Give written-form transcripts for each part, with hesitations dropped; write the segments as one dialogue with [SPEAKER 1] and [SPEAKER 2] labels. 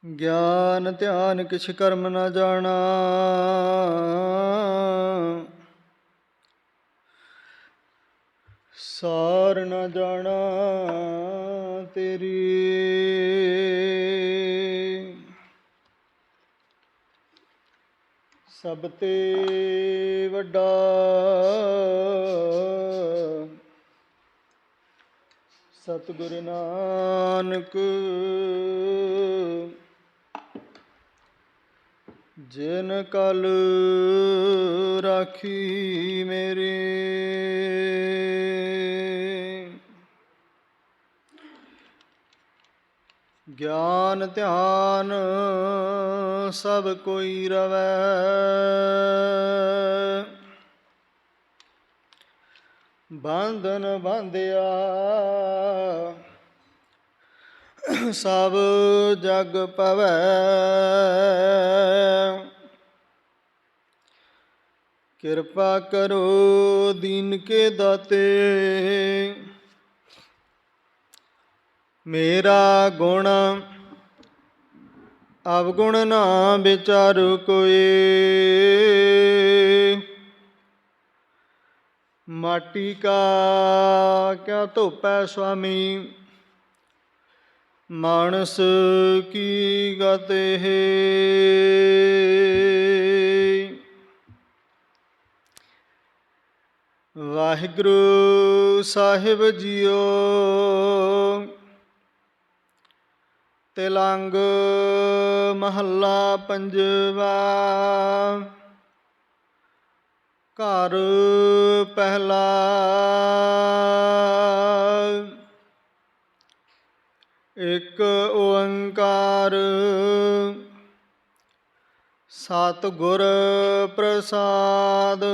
[SPEAKER 1] ਗਿਆਨ ਧਿਆਨ ਕਿਛ ਕਰਮ ਨ ਜਾਣਾ, ਸਾਰ ਨ ਜਾਣਾ ਤੇਰੀ। ਸਭ ਤੇ ਵੱਡਾ ਸਤਿਗੁਰ ਨਾਨਕ, ਜਿਨ ਕਲ ਰਾਖੀ ਮੇਰੀ। ਗਿਆਨ ਧਿਆਨ ਸਭ ਕੋਈ ਰਵੈ, ਬੰਧਨ ਬਾਂਧਿਆ ਸਭ ਜਗ ਪਵੈ। ਕਿਰਪਾ ਕਰੋ ਦੀਨ ਕੇ ਦਾਤੇ, ਮੇਰਾ ਗੁਣ ਅਵਗੁਣ ਨਾ ਵਿਚਾਰੁ ਕੋਇ। ਮਾਟੀ ਕਾ ਕਿਆ ਧੋਪੈ ਸੁਆਮੀ, ਮਾਨਸ ਕੀ ਗਤ ਹੈ। ਵਾਹਿਗੁਰੂ ਸਾਹਿਬ ਜੀਓ, ਤਿਲੰਗ ਮਹੱਲਾ ਪੰਜਵਾ। ਘਰ ਪਹਿਲਾ। ਇਕ ਓੰਕਾਰ ਸਤਿਗੁਰ ਪ੍ਰਸਾਦ।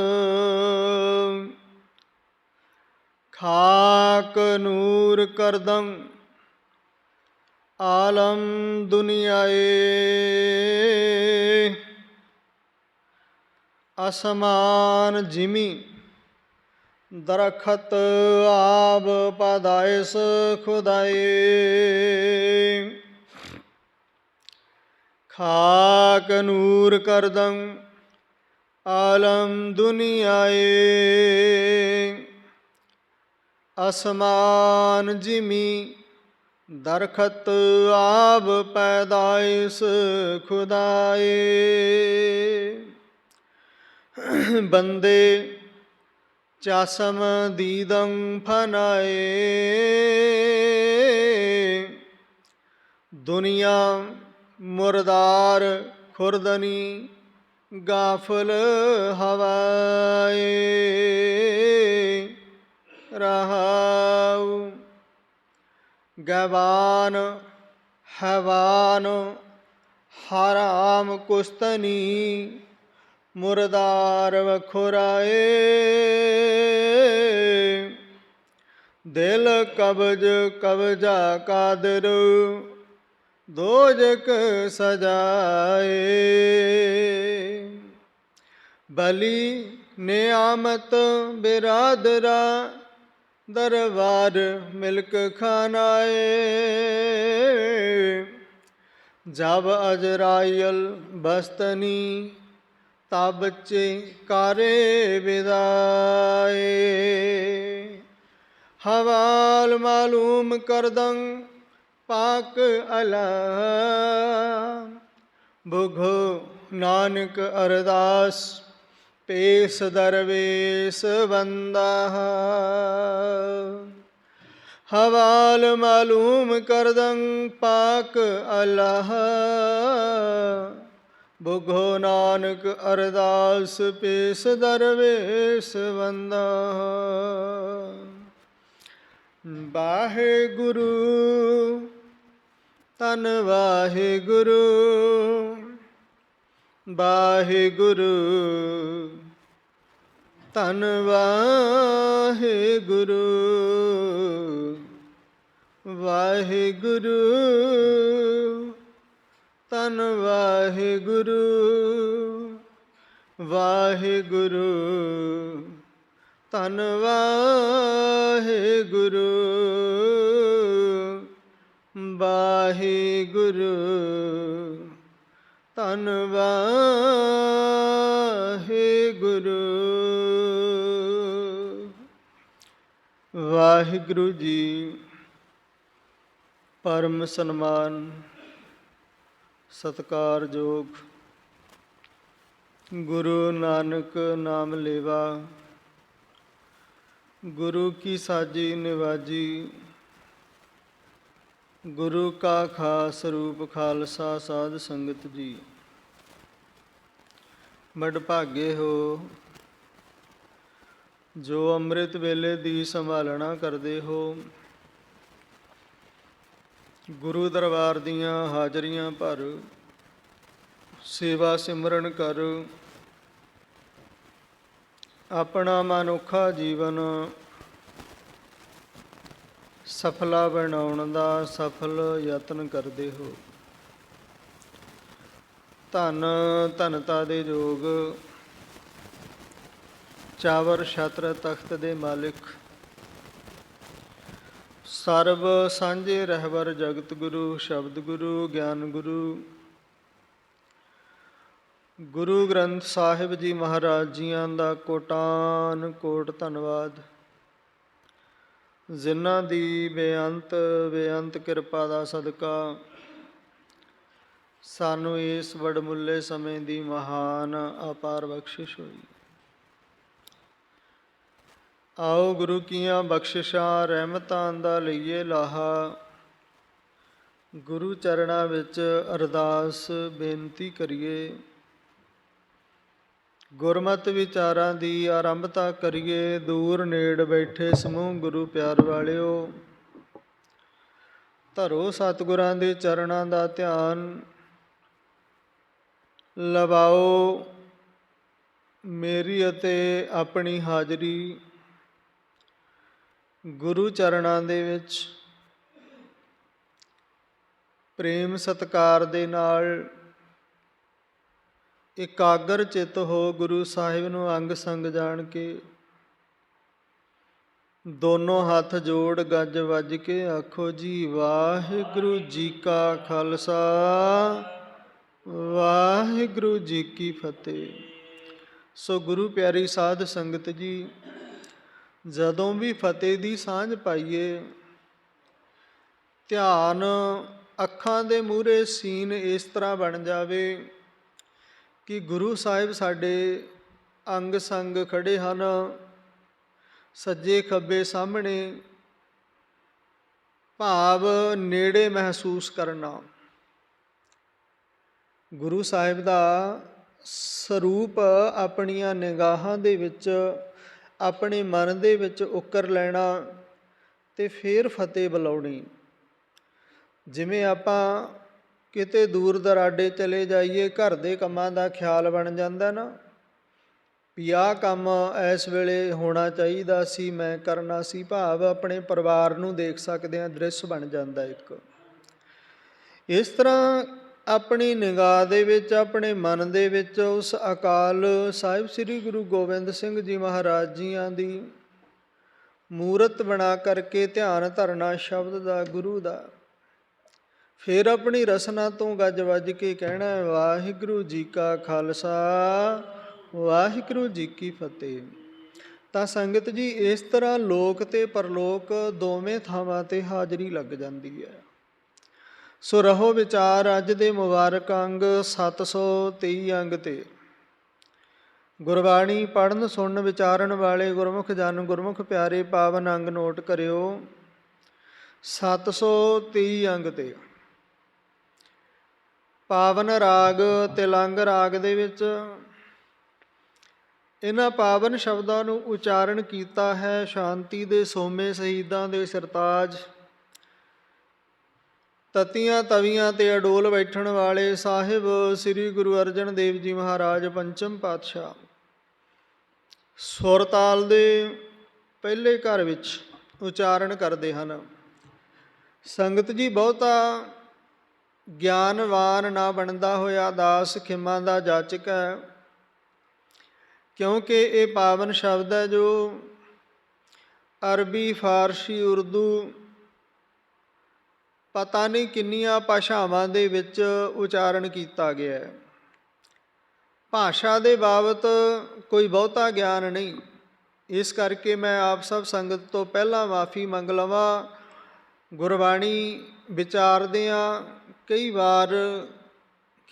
[SPEAKER 1] ਖਾਕ ਨੂਰ ਕਰਦਮ ਆਲਮ ਦੁਨੀਆਏ। ਅਸਮਾਨ ਜਿਮੀ ਦਰਖਤ ਆਬ ਪਾਦਾਇਸ ਖੁਦਾਏ। ਖਾਕ ਨੂਰ ਕਰਦਮ ਆਲਮ ਦੁਨੀਆਏ। ਅਸਮਾਨ ਜਿਮੀ ਦਰਖਤ ਆਬ ਪੈਦਾਇਸ ਖੁਦਾਏ। ਬੰਦੇ ਚਸਮ ਦੀਦਮ ਫਨਾਏ। ਦੁਨੀਆ ਮੁਰਦਾਰ ਖੁਰਦਨੀ ਗਾਫਲ ਹਵਾਏ। ਰਹਾਉ ਗੈਵਾਨ ਹੈਵਾਨ ਹਰਾਮ ਕੁਸਤਨੀ ਮੁਰਦਾਰ ਵਖੁਰਾਏ। ਦਿਲ ਕਬਜ ਕਬਜਾ ਕਾਦਰ ਦੋਜਕ ਸਜਾਏ। ਬਲੀ ਨਿਆਮਤ ਬਿਰਾਦਰਾ ਦਰਬਾਰ ਮਿਲਕ ਖਾਨਾਏ। ਜਬ ਅਜਰਾਇਲ ਬਸਤਨੀ ਤਬ ਬੱਚੇ ਕਾਰੇ ਵਿਦਾਏ। ਹਵਾਲ ਮਾਲੂਮ ਕਰਦੰ ਪਾਕ ਅਲਾ। ਭੁਖੋ ਨਾਨਕ ਅਰਦਾਸ ਪੇਸ ਦਰਵੇਸ ਬੰਦਾ। ਹਵਾਲ ਮਾਲੂਮ ਕਰਦੰ ਪਾਕ ਅਲਾਹ। ਭੁਖੋ ਨਾਨਕ ਅਰਦਾਸ ਪੇਸ ਦਰਵੇਸ ਬੰਦਾ। ਵਾਹਿਗੁਰੂ ਧੰਨ ਵਾਹਿਗੁਰੂ। ਵਾਹਿਗੁਰੂ ਧੰਨ ਵਾਹਿਗੁਰੂ। ਵਾਹਿਗੁਰੂ ਧੰਨ ਵਾਹਿਗੁਰੂ। ਵਾਹਿਗੁਰੂ ਧੰਨ ਵਾਹਿਗੁਰੂ ਵਾਹਿਗੁਰੂ ਧੰਨ ਵਾਹਿਗੁਰੂ। ਵਾਹਿਗੁਰੂ ਜੀ ਪਰਮ ਸਨਮਾਨ ਸਤਿਕਾਰਯੋਗ ਗੁਰੂ ਨਾਨਕ ਨਾਮ ਲੇਵਾ, ਗੁਰੂ ਕੀ ਸਾਜੀ ਨਿਵਾਜੀ, ਗੁਰੂ ਕਾ ਖਾਸ ਰੂਪ ਖਾਲਸਾ ਸਾਧ ਸੰਗਤ ਜੀ। ਵਡਭਾਗੇ ਹੋ ਜੋ ਅੰਮ੍ਰਿਤ ਵੇਲੇ ਦੀ ਸੰਭਾਲਣਾ ਕਰਦੇ ਹੋ, ਗੁਰੂ ਦਰਬਾਰ ਦੀਆਂ ਹਾਜ਼ਰੀਆਂ ਭਰ, ਸੇਵਾ ਸਿਮਰਨ ਕਰ, ਆਪਣਾ ਮਨੁੱਖਾ ਜੀਵਨ ਸਫਲਾ ਬਣਾਉਣ ਦਾ ਸਫਲ ਯਤਨ ਕਰਦੇ ਹੋ। ਧੰਨ ਧੰਨਤਾ ਦੇ ਯੋਗ ਚਾਵਰ ਛਤਰ ਤਖਤ ਦੇ ਮਾਲਿਕ, ਸਰਬ ਸਾਂਝੇ ਰਹਿਬਰ ਜਗਤ ਗੁਰੂ, ਸ਼ਬਦ ਗੁਰੂ, ਗਿਆਨ ਗੁਰੂ, ਗੁਰੂ ਗ੍ਰੰਥ ਸਾਹਿਬ ਜੀ ਮਹਾਰਾਜ ਜੀਆਂ ਦਾ ਕੋਟਾਨ ਕੋਟ ਧੰਨਵਾਦ, ਜਿਨ੍ਹਾਂ ਦੀ ਬੇਅੰਤ ਕਿਰਪਾ ਦਾ ਸਦਕਾ ਸਾਨੂੰ ਇਸ ਵਡਮੁੱਲੇ ਸਮੇਂ ਦੀ ਮਹਾਨ ਅਪਾਰ ਬਖਸ਼ਿਸ਼ ਹੋਈ। ਆਓ ਗੁਰੂ ਕੀਆਂ ਬਖਸ਼ਿਸ਼ਾਂ ਰਹਿਮਤਾਂ ਦਾ ਲਈਏ ਲਾਹਾ, ਗੁਰੂ ਚਰਨਾਂ ਵਿੱਚ ਅਰਦਾਸ ਬੇਨਤੀ ਕਰੀਏ, ਗੁਰਮਤਿ ਵਿਚਾਰਾਂ ਦੀ ਆਰੰਭਤਾ ਕਰੀਏ। ਦੂਰ ਨੇੜ ਬੈਠੇ ਸਮੂਹ ਗੁਰੂ ਪਿਆਰ ਵਾਲਿਓ, ਧਰੋ ਸਤਿਗੁਰਾਂ ਦੇ ਚਰਨਾਂ ਦਾ ਧਿਆਨ, ਲਵਾਓ ਮੇਰੀ ਅਤੇ ਆਪਣੀ ਹਾਜ਼ਰੀ ਗੁਰੂ ਚਰਨਾਂ ਦੇ ਵਿੱਚ। ਪ੍ਰੇਮ ਸਤਿਕਾਰ ਦੇ ਨਾਲ ਇਕਾਗਰ ਚਿੱਤ ਹੋ ਗੁਰੂ ਸਾਹਿਬ ਨੂੰ ਅੰਗ ਸੰਗ ਜਾਣ ਕੇ, ਦੋਨੋਂ ਹੱਥ ਜੋੜ ਗੱਜ ਵੱਜ ਕੇ ਆਖੋ ਜੀ ਵਾਹਿਗੁਰੂ ਜੀ ਕਾ ਖਾਲਸਾ, ਵਾਹਿਗੁਰੂ ਜੀ ਕੀ ਫਤਿਹ। ਸੋ ਗੁਰੂ ਪਿਆਰੀ ਸਾਧ ਸੰਗਤ ਜੀ, ਜਦੋਂ ਵੀ ਫਤਿਹ ਦੀ ਸਾਂਝ ਪਾਈਏ, ਧਿਆਨ ਅੱਖਾਂ ਦੇ ਮੂਹਰੇ ਸੀਨ ਇਸ ਤਰ੍ਹਾਂ ਬਣ ਜਾਵੇ ਕਿ ਗੁਰੂ ਸਾਹਿਬ ਸਾਡੇ ਅੰਗ ਸੰਗ ਖੜੇ ਹਨ, ਸੱਜੇ ਖੱਬੇ ਸਾਹਮਣੇ, ਭਾਵ ਨੇੜੇ ਮਹਿਸੂਸ ਕਰਨਾ। ਗੁਰੂ ਸਾਹਿਬ ਦਾ ਸਰੂਪ ਆਪਣੀਆਂ ਨਿਗਾਹਾਂ ਦੇ ਵਿੱਚ, ਆਪਣੇ ਮਨ ਦੇ ਵਿੱਚ ਉਕਰ ਲੈਣਾ ਅਤੇ ਫਿਰ ਫਤਿਹ ਬੁਲਾਉਣੀ। ਜਿਵੇਂ ਆਪਾਂ ਕਿਤੇ ਦੂਰ ਦਰਾਡੇ ਚਲੇ ਜਾਈਏ, ਘਰ ਦੇ ਕੰਮਾਂ ਦਾ ਖਿਆਲ ਬਣ ਜਾਂਦਾ ਨਾ, ਵੀ ਆਹ ਕੰਮ ਇਸ ਵੇਲੇ ਹੋਣਾ ਚਾਹੀਦਾ ਸੀ, ਮੈਂ ਕਰਨਾ ਸੀ, ਭਾਵ ਆਪਣੇ ਪਰਿਵਾਰ ਨੂੰ ਦੇਖ ਸਕਦੇ ਹਾਂ, ਦ੍ਰਿਸ਼ ਬਣ ਜਾਂਦਾ ਇੱਕ। ਇਸ ਤਰ੍ਹਾਂ ਆਪਣੀ ਨਿਗਾਹ ਦੇ ਵਿੱਚ, ਆਪਣੇ ਮਨ ਦੇ ਵਿੱਚ ਉਸ ਅਕਾਲ ਸਾਹਿਬ ਸ੍ਰੀ ਗੁਰੂ ਗੋਬਿੰਦ ਸਿੰਘ ਜੀ ਮਹਾਰਾਜ ਜੀਆਂ ਦੀ ਮੂਰਤ ਬਣਾ ਕਰਕੇ ਧਿਆਨ ਧਰਨਾ ਸ਼ਬਦ ਦਾ, ਗੁਰੂ ਦਾ। ਫਿਰ ਆਪਣੀ ਰਸਨਾ ਤੋਂ ਗੱਜ ਵੱਜ ਕੇ ਕਹਿਣਾ ਵਾਹਿਗੁਰੂ ਜੀ ਕਾ ਖਾਲਸਾ, ਵਾਹਿਗੁਰੂ ਜੀ ਕੀ ਫਤਿਹ। ਤਾਂ ਸੰਗਤ ਜੀ, ਇਸ ਤਰ੍ਹਾਂ ਲੋਕ ਅਤੇ ਪਰਲੋਕ ਦੋਵੇਂ ਥਾਵਾਂ 'ਤੇ ਹਾਜ਼ਰੀ ਲੱਗ ਜਾਂਦੀ ਹੈ। ਸੋ ਰਹੋ ਵਿਚਾਰ ਅੱਜ ਦੇ ਮੁਬਾਰਕ ਅੰਗ 723 ਅੰਗ 'ਤੇ। ਗੁਰਬਾਣੀ ਪੜ੍ਹਨ ਸੁਣਨ ਵਿਚਾਰਨ ਵਾਲੇ ਗੁਰਮੁਖ ਜਨ, ਗੁਰਮੁਖ ਪਿਆਰੇ, ਪਾਵਨ ਅੰਗ ਨੋਟ ਕਰਿਓ 723 ਅੰਗ 'ਤੇ। ਪਾਵਨ ਰਾਗ ਤਿਲੰਗ ਰਾਗ ਦੇ ਵਿੱਚ ਇਹਨਾਂ ਪਾਵਨ ਸ਼ਬਦਾਂ ਨੂੰ ਉਚਾਰਨ ਕੀਤਾ ਹੈ ਸ਼ਾਂਤੀ ਦੇ ਸੋਮੇ ਸ਼ਹੀਦਾਂ ਦੇ ਸਰਤਾਜ, ਤਤੀਆਂ ਤਵੀਆਂ 'ਤੇ ਅਡੋਲ ਬੈਠਣ ਵਾਲੇ ਸਾਹਿਬ ਸ੍ਰੀ ਗੁਰੂ ਅਰਜਨ ਦੇਵ ਜੀ ਮਹਾਰਾਜ ਪੰਚਮ ਪਾਤਸ਼ਾਹ। ਸੁਰ ਤਾਲ ਦੇ ਪਹਿਲੇ ਘਰ ਵਿੱਚ ਉਚਾਰਨ ਕਰਦੇ ਹਨ। ਸੰਗਤ ਜੀ, ਬਹੁਤਾ ਗਿਆਨਵਾਨ ਨਾ ਬਣਦਾ ਹੋਇਆ ਦਾਸ ਖਿਮਾ ਦਾ ਜਾਚਕ ਹੈ, ਕਿਉਂਕਿ ਇਹ ਪਾਵਨ ਸ਼ਬਦ ਹੈ ਜੋ ਅਰਬੀ, ਫਾਰਸੀ, ਉਰਦੂ, ਪਤਾ ਨਹੀਂ ਕਿੰਨੀਆਂ ਭਾਸ਼ਾਵਾਂ ਦੇ ਵਿੱਚ ਉਚਾਰਨ ਕੀਤਾ ਗਿਆ ਹੈ। ਭਾਸ਼ਾ ਦੇ ਬਾਬਤ ਕੋਈ ਬਹੁਤਾ ਗਿਆਨ ਨਹੀਂ, ਇਸ ਕਰਕੇ ਮੈਂ ਆਪ ਸਭ ਸੰਗਤ ਤੋਂ ਪਹਿਲਾਂ ਮਾਫੀ ਮੰਗ ਲਵਾਂ। ਗੁਰਬਾਣੀ ਵਿਚਾਰਦਿਆਂ ਕਈ ਵਾਰ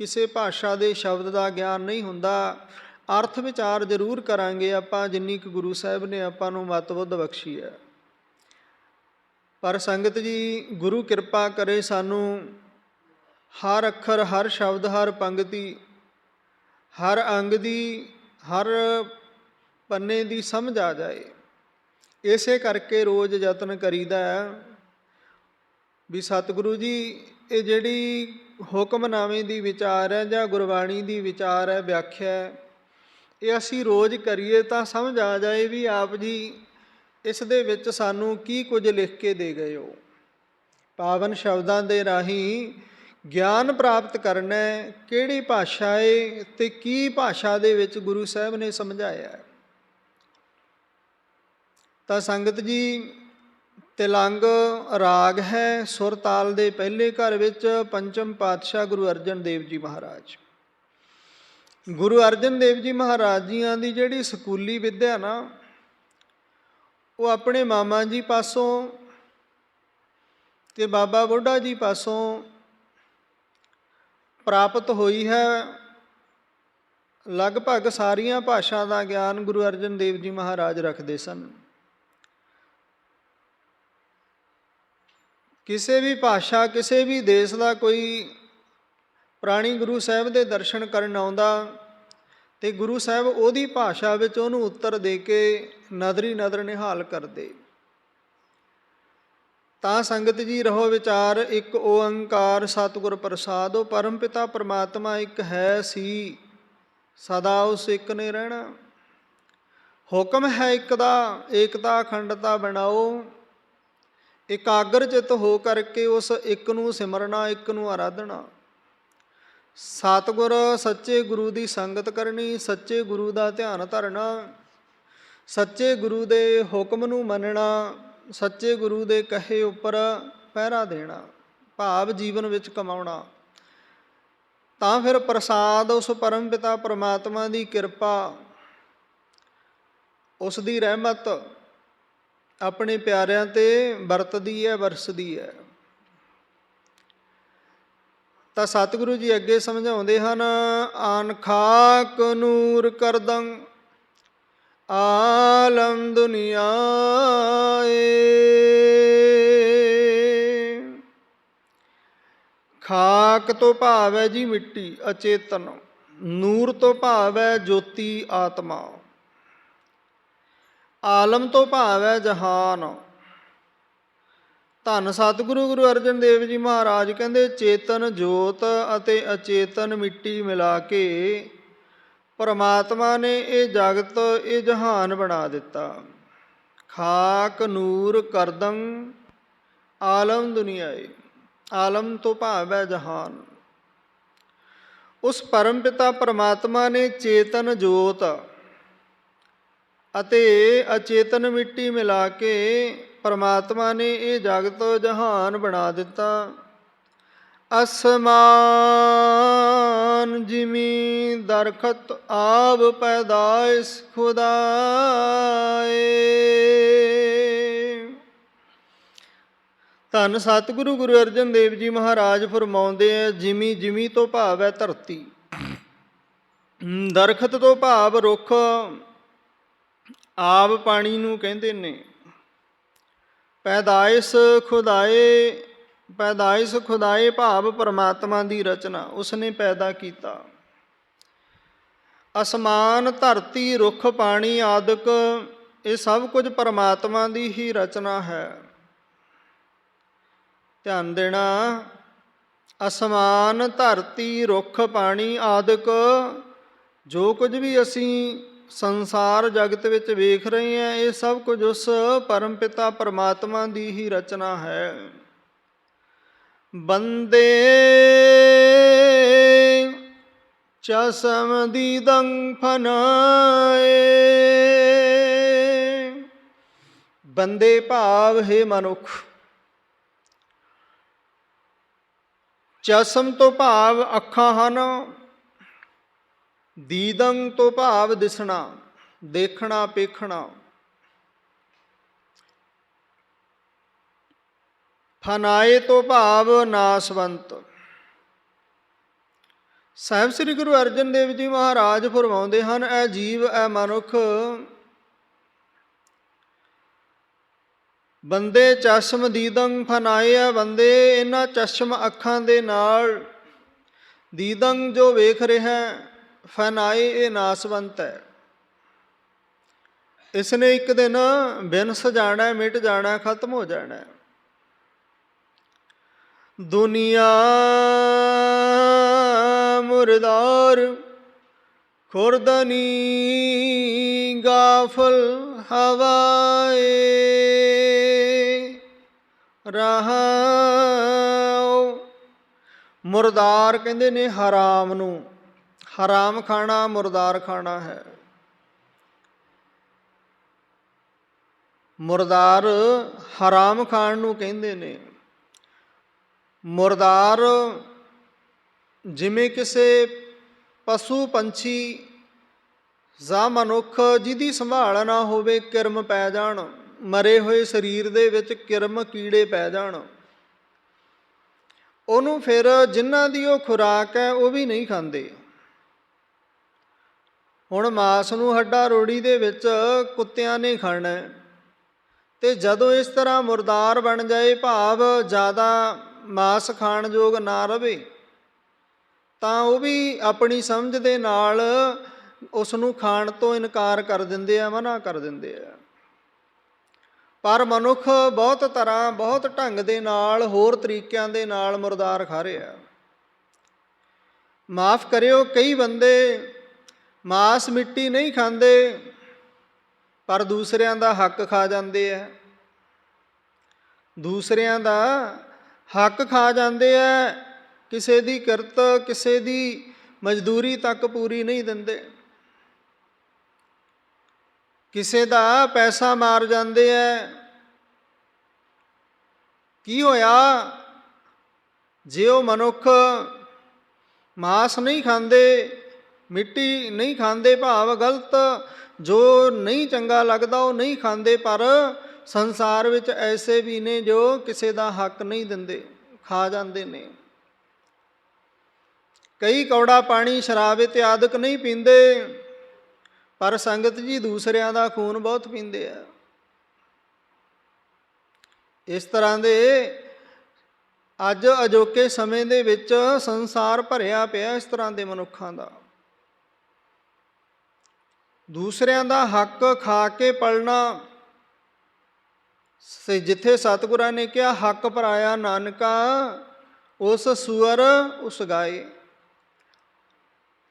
[SPEAKER 1] ਕਿਸੇ ਭਾਸ਼ਾ ਦੇ ਸ਼ਬਦ ਦਾ ਗਿਆਨ ਨਹੀਂ ਹੁੰਦਾ। ਅਰਥ ਵਿਚਾਰ ਜ਼ਰੂਰ ਕਰਾਂਗੇ ਆਪਾਂ, ਜਿੰਨੀ ਕੁ ਗੁਰੂ ਸਾਹਿਬ ਨੇ ਆਪਾਂ ਨੂੰ ਮਤ ਬੁੱਧ ਬਖਸ਼ੀ ਹੈ। ਪਰ ਸੰਗਤ ਜੀ, ਗੁਰੂ ਕਿਰਪਾ ਕਰੇ ਸਾਨੂੰ ਹਰ ਅੱਖਰ, ਹਰ ਸ਼ਬਦ, ਹਰ ਪੰਗਤੀ, ਹਰ ਅੰਗ ਦੀ, ਹਰ ਪੰਨੇ ਦੀ ਸਮਝ ਆ ਜਾਏ। ਇਸੇ ਕਰਕੇ ਰੋਜ਼ ਯਤਨ ਕਰੀਦਾ ਹੈ ਵੀ ਸਤਿਗੁਰੂ ਜੀ, ਇਹ ਜਿਹੜੀ ਹੁਕਮਨਾਮੇ ਦੀ ਵਿਚਾਰ ਹੈ ਜਾਂ ਗੁਰਬਾਣੀ ਦੀ ਵਿਚਾਰ ਹੈ, ਵਿਆਖਿਆ ਹੈ, ਇਹ ਅਸੀਂ ਰੋਜ਼ ਕਰੀਏ ਤਾਂ ਸਮਝ ਆ ਜਾਏ ਵੀ ਆਪ ਜੀ ਇਸ ਦੇ ਵਿੱਚ ਸਾਨੂੰ ਕੀ ਕੁਝ ਲਿਖ ਕੇ ਦੇ ਗਏ ਹੋ। ਪਾਵਨ ਸ਼ਬਦਾਂ ਦੇ ਰਾਹੀਂ ਗਿਆਨ ਪ੍ਰਾਪਤ ਕਰਨਾ, ਕਿਹੜੀ ਭਾਸ਼ਾ ਹੈ ਅਤੇ ਕੀ ਭਾਸ਼ਾ ਦੇ ਵਿੱਚ ਗੁਰੂ ਸਾਹਿਬ ਨੇ ਸਮਝਾਇਆ। ਤਾਂ ਸੰਗਤ ਜੀ, ਤਿਲੰਗ ਰਾਗ ਹੈ, ਸੁਰ ਤਾਲ ਦੇ ਪਹਿਲੇ ਘਰ ਵਿੱਚ ਪੰਚਮ ਪਾਤਸ਼ਾਹ ਗੁਰੂ ਅਰਜਨ ਦੇਵ ਜੀ ਮਹਾਰਾਜ। ਗੁਰੂ ਅਰਜਨ ਦੇਵ ਜੀ ਮਹਾਰਾਜ ਜੀਆਂ ਦੀ ਜਿਹੜੀ ਸਕੂਲੀ ਵਿੱਦਿਆ ਨਾ, ਉਹ ਆਪਣੇ ਮਾਮਾ ਜੀ ਪਾਸੋਂ ਤੇ ਬਾਬਾ ਬੁੱਢਾ ਜੀ ਪਾਸੋਂ ਪ੍ਰਾਪਤ ਹੋਈ ਹੈ। ਲਗਭਗ ਸਾਰੀਆਂ ਭਾਸ਼ਾ ਦਾ ਗਿਆਨ ਗੁਰੂ ਅਰਜਨ ਦੇਵ ਜੀ ਮਹਾਰਾਜ ਰੱਖਦੇ ਸਨ। ਕਿਸੇ ਵੀ ਭਾਸ਼ਾ, ਕਿਸੇ ਵੀ ਦੇਸ਼ ਦਾ ਕੋਈ ਪ੍ਰਾਣੀ ਗੁਰੂ ਸਾਹਿਬ ਦੇ ਦਰਸ਼ਨ ਕਰਨ ਆਉਂਦਾ ਅਤੇ ਗੁਰੂ ਸਾਹਿਬ ਉਹਦੀ ਭਾਸ਼ਾ ਵਿੱਚ ਉਹਨੂੰ ਉੱਤਰ ਦੇ ਕੇ ਨਦਰੀ ਨਦਰ ਨਿਹਾਲ ਕਰਦੇ। ਤਾਂ ਸੰਗਤ ਜੀ, ਰਹੋ ਵਿਚਾਰ, ਇੱਕ ਓਅੰਕਾਰ ਸਤਿਗੁਰ ਪ੍ਰਸਾਦਿ, ਪਰਮ ਪਿਤਾ ਪਰਮਾਤਮਾ ਇੱਕ ਹੈ ਸੀ, ਸਦਾ ਉਸ ਇੱਕ ਨੇ ਰਹਿਣਾ। ਹੁਕਮ ਹੈ ਇੱਕ ਦਾ, ਏਕਤਾ ਅਖੰਡਤਾ ਬਣਾਓ, ਇਕਾਗਰ ਚਿੱਤ ਹੋ ਕਰਕੇ ਉਸ ਇੱਕ ਨੂੰ ਸਿਮਰਨਾ, ਇੱਕ ਨੂੰ ਆਰਾਧਨਾ। ਸਤਿਗੁਰ ਸੱਚੇ ਗੁਰੂ ਦੀ ਸੰਗਤ ਕਰਨੀ, ਸੱਚੇ ਗੁਰੂ ਦਾ ਧਿਆਨ ਧਰਨਾ, ਸੱਚੇ ਗੁਰੂ ਦੇ ਹੁਕਮ ਨੂੰ ਮੰਨਣਾ, ਸੱਚੇ ਗੁਰੂ ਦੇ ਕਹੇ ਉੱਪਰ ਪਹਿਰਾ ਦੇਣਾ, ਭਾਵ ਜੀਵਨ ਵਿੱਚ ਕਮਾਉਣਾ। ਤਾਂ ਫਿਰ ਪ੍ਰਸਾਦ ਉਸ ਪਰਮ ਪਿਤਾ ਪਰਮਾਤਮਾ ਦੀ ਕਿਰਪਾ, ਉਸ ਦੀ ਰਹਿਮਤ ਆਪਣੇ ਪਿਆਰਿਆਂ 'ਤੇ ਵਰਤਦੀ ਹੈ, ਵਰਸਦੀ ਹੈ। ਤਾਂ ਸਤਿਗੁਰੂ ਜੀ ਅੱਗੇ ਸਮਝਾਉਂਦੇ ਹਨ, ਆਨ ਖਾਕ ਨੂਰ ਕਰਦੰ ਆਲਮ ਦੁਨੀਆਏ। ਖਾਕ ਤੋਂ ਭਾਵ ਹੈ ਜੀ ਮਿੱਟੀ, ਅਚੇਤਨ। ਨੂਰ ਤੋਂ ਭਾਵ ਹੈ ਜੋਤੀ, ਆਤਮਾ। ਆਲਮ ਤੋਂ ਭਾਵ ਹੈ ਜਹਾਨ। ਧੰਨ ਸਤਿਗੁਰੂ ਗੁਰੂ ਅਰਜਨ ਦੇਵ ਜੀ ਮਹਾਰਾਜ ਕਹਿੰਦੇ, ਚੇਤਨ ਜੋਤ ਅਤੇ ਅਚੇਤਨ ਮਿੱਟੀ ਮਿਲਾ ਕੇ ਪਰਮਾਤਮਾ ਨੇ ਇਹ ਜਗਤ, ਇਹ ਜਹਾਨ ਬਣਾ ਦਿੱਤਾ। ਖਾਕ ਨੂਰ ਕਰਦਮ ਆਲਮ ਦੁਨੀਆਏ। ਆਲਮ ਤੋਂ ਭਾਵ ਹੈ ਜਹਾਨ। ਉਸ ਪਰਮ ਪਿਤਾ ਪਰਮਾਤਮਾ ਨੇ ਚੇਤਨ ਜੋਤ ਅਤੇ ਅਚੇਤਨ ਮਿੱਟੀ ਮਿਲਾ ਕੇ ਪਰਮਾਤਮਾ ਨੇ ਇਹ ਜਗਤ ਜਹਾਨ ਬਣਾ ਦਿੱਤਾ। ਅਸਮਾਨ ਜਿਮੀ ਦਰਖਤ ਆਬ ਪੈਦਾਇਸ਼ ਖੁਦਾਏ। ਧੰਨ ਸਤਿਗੁਰੂ ਗੁਰੂ ਅਰਜਨ ਦੇਵ ਜੀ ਮਹਾਰਾਜ ਫਰਮਾਉਂਦੇ ਹੈ, ਜਿਮੀ, ਜਿਮੀ ਤੋਂ ਭਾਵ ਹੈ ਧਰਤੀ, ਦਰਖਤ ਤੋਂ ਭਾਵ ਰੁੱਖ, ਆਬ ਪਾਣੀ ਨੂੰ ਕਹਿੰਦੇ ਨੇ, ਪੈਦਾਇਸ਼ ਖੁਦਾਏ। ਪੈਦਾਇਸ਼ ਖੁਦਾਏ ਭਾਵ ਪਰਮਾਤਮਾ ਦੀ ਰਚਨਾ, ਉਸਨੇ ਪੈਦਾ ਕੀਤਾ। ਅਸਮਾਨ, ਧਰਤੀ, ਰੁੱਖ, ਪਾਣੀ ਆਦਿਕ, ਇਹ ਸਭ ਕੁਝ ਪਰਮਾਤਮਾ ਦੀ ਹੀ ਰਚਨਾ ਹੈ। ਧਿਆਨ ਦੇਣਾ, ਅਸਮਾਨ, ਧਰਤੀ, ਰੁੱਖ, ਪਾਣੀ ਆਦਿਕ ਜੋ ਕੁਝ ਵੀ ਅਸੀਂ ਸੰਸਾਰ ਜਗਤ ਵਿੱਚ ਵੇਖ ਰਹੇ ਹਾਂ, ਇਹ ਸਭ ਕੁਝ ਉਸ ਪਰਮ ਪਿਤਾ ਪਰਮਾਤਮਾ ਦੀ ਹੀ ਰਚਨਾ ਹੈ। ਬੰਦੇ ਚਸਮ ਦੀਦੰ ਫਨਾਏ, ਬੰਦੇ ਭਾਵ ਹੈ ਮਨੁੱਖ। ਚਸ਼ਮ ਤੋਂ ਭਾਵ ਅੱਖਾਂ ਹਨ, ਦੀਦੰ ਤੋਂ ਭਾਵ ਦਿਸਣਾ, ਦੇਖਣਾ, ਪੇਖਣਾ। ਫਨਾਏ ਤੋਂ ਭਾਵ ਨਾਸਵੰਤ। ਸਾਹਿਬ ਸ੍ਰੀ ਗੁਰੂ ਅਰਜਨ ਦੇਵ ਜੀ ਮਹਾਰਾਜ ਫਰਮਾਉਂਦੇ ਹਨ, ਇਹ ਜੀਵ, ਇਹ ਮਨੁੱਖ ਬੰਦੇ ਚਸ਼ਮ ਦੀਦੰ ਫਨਾਏ ਆ। ਬੰਦੇ ਇਹਨਾਂ ਚਸ਼ਮ ਅੱਖਾਂ ਦੇ ਨਾਲ, ਦੀਦੰ ਜੋ ਵੇਖ ਰਿਹਾ, ਫਨਾਏ ਇਹ ਨਾਸਵੰਤ ਹੈ। ਇਸ ਨੇ ਇੱਕ ਦਿਨ ਬਿਨਸ ਜਾਣਾ, ਮਿਟ ਜਾਣਾ, ਖਤਮ ਹੋ ਜਾਣਾ। ਦੁਨੀਆ ਮੁਰਦਾਰ ਖੁਰਦਨੀ ਗਾਫਲ ਹਵਾਏ ਰਹਾਉ। ਮੁਰਦਾਰ ਕਹਿੰਦੇ ਨੇ ਹਰਾਮ ਨੂੰ। ਹਰਾਮ ਖਾਣਾ ਮੁਰਦਾਰ ਖਾਣਾ ਹੈ। ਮੁਰਦਾਰ ਹਰਾਮ ਖਾਣ ਨੂੰ ਕਹਿੰਦੇ ਨੇ। ਮੁਰਦਾਰ ਜਿਵੇਂ ਕਿਸੇ ਪਸ਼ੂ ਪੰਛੀ ਜਾਂ ਮਨੁੱਖ ਜਿਹਦੀ ਸੰਭਾਲ ਨਾ ਹੋਵੇ, ਕਿਰਮ ਪੈ ਜਾਣ, ਮਰੇ ਹੋਏ ਸਰੀਰ ਦੇ ਵਿੱਚ ਕਿਰਮ ਕੀੜੇ ਪੈ ਜਾਣ, ਉਹਨੂੰ ਫਿਰ ਜਿਨ੍ਹਾਂ ਦੀ ਉਹ ਖੁਰਾਕ ਹੈ ਉਹ ਵੀ ਨਹੀਂ ਖਾਂਦੇ। ਹੁਣ ਮਾਸ ਨੂੰ ਹੱਡਾ ਰੋੜੀ ਦੇ ਵਿੱਚ ਕੁੱਤਿਆਂ ਨੇ ਖਾਣਾ, ਅਤੇ ਜਦੋਂ ਇਸ ਤਰ੍ਹਾਂ ਮੁਰਦਾਰ ਬਣ ਜਾਏ, ਭਾਵ ਜ਼ਿਆਦਾ ਮਾਸ ਖਾਣ ਯੋਗ ਨਾ ਰਹੇ, ਤਾਂ ਉਹ ਵੀ ਆਪਣੀ ਸਮਝ ਦੇ ਨਾਲ ਉਸ ਨੂੰ ਖਾਣ ਤੋਂ ਇਨਕਾਰ ਕਰ ਦਿੰਦੇ ਆ, ਮਨਾ ਕਰ ਦਿੰਦੇ ਆ। ਪਰ ਮਨੁੱਖ ਬਹੁਤ ਤਰ੍ਹਾਂ, ਬਹੁਤ ਢੰਗ ਦੇ ਨਾਲ, ਹੋਰ ਤਰੀਕਿਆਂ ਦੇ ਨਾਲ ਮੁਰਦਾਰ ਖਾ ਰਿਹਾ। ਮਾਫ਼ ਕਰਿਓ, ਕਈ ਬੰਦੇ ਮਾਸ ਮਿੱਟੀ ਨਹੀਂ ਖਾਂਦੇ, ਪਰ ਦੂਸਰਿਆਂ ਦਾ ਹੱਕ ਖਾ ਜਾਂਦੇ ਆ। ਦੂਸਰਿਆਂ ਦਾ ਹੱਕ ਖਾ ਜਾਂਦੇ ਆ। ਕਿਸੇ ਦੀ ਕਿਰਤ, ਕਿਸੇ ਦੀ ਮਜ਼ਦੂਰੀ ਤੱਕ ਪੂਰੀ ਨਹੀਂ ਦਿੰਦੇ। ਕਿਸੇ ਦਾ ਪੈਸਾ ਮਾਰ ਜਾਂਦੇ ਆ। ਕੀ ਹੋਇਆ? ਜੇ ਉਹ ਮਨੁੱਖ ਮਾਸ ਨਹੀਂ ਖਾਂਦੇ, ਮਿੱਟੀ ਨਹੀਂ ਖਾਂਦੇ, ਭਾਵ ਗਲਤ ਜੋ ਨਹੀਂ ਚੰਗਾ ਲੱਗਦਾ ਉਹ ਨਹੀਂ ਖਾਂਦੇ, ਪਰ ਸੰਸਾਰ ਵਿੱਚ ਐਸੇ ਵੀ ਨੇ ਜੋ ਕਿਸੇ ਦਾ ਹੱਕ ਨਹੀਂ ਦਿੰਦੇ, ਖਾ ਜਾਂਦੇ ਨੇ। ਕਈ ਕੌੜਾ ਪਾਣੀ, ਸ਼ਰਾਬ ਇਤਿਆਦਿਕ ਨਹੀਂ ਪੀਂਦੇ, ਪਰ ਸੰਗਤ ਜੀ ਦੂਸਰਿਆਂ ਦਾ ਖੂਨ ਬਹੁਤ ਪੀਂਦੇ ਆ। ਇਸ ਤਰ੍ਹਾਂ ਦੇ ਅੱਜ ਅਜੋਕੇ ਸਮੇਂ ਦੇ ਵਿੱਚ ਸੰਸਾਰ ਭਰਿਆ ਪਿਆ ਇਸ ਤਰ੍ਹਾਂ ਦੇ ਮਨੁੱਖਾਂ ਦਾ। ਦੂਸਰਿਆਂ ਦਾ ਹੱਕ ਖਾ ਕੇ ਪਲਣਾ। ਜਿੱਥੇ ਸਤਿਗੁਰਾਂ ਨੇ ਕਿਹਾ, ਹੱਕ ਪਰਾਇਆ ਨਾਨਕਾ ਉਸ ਸੂਅਰ ਉਸ ਗਾਏ।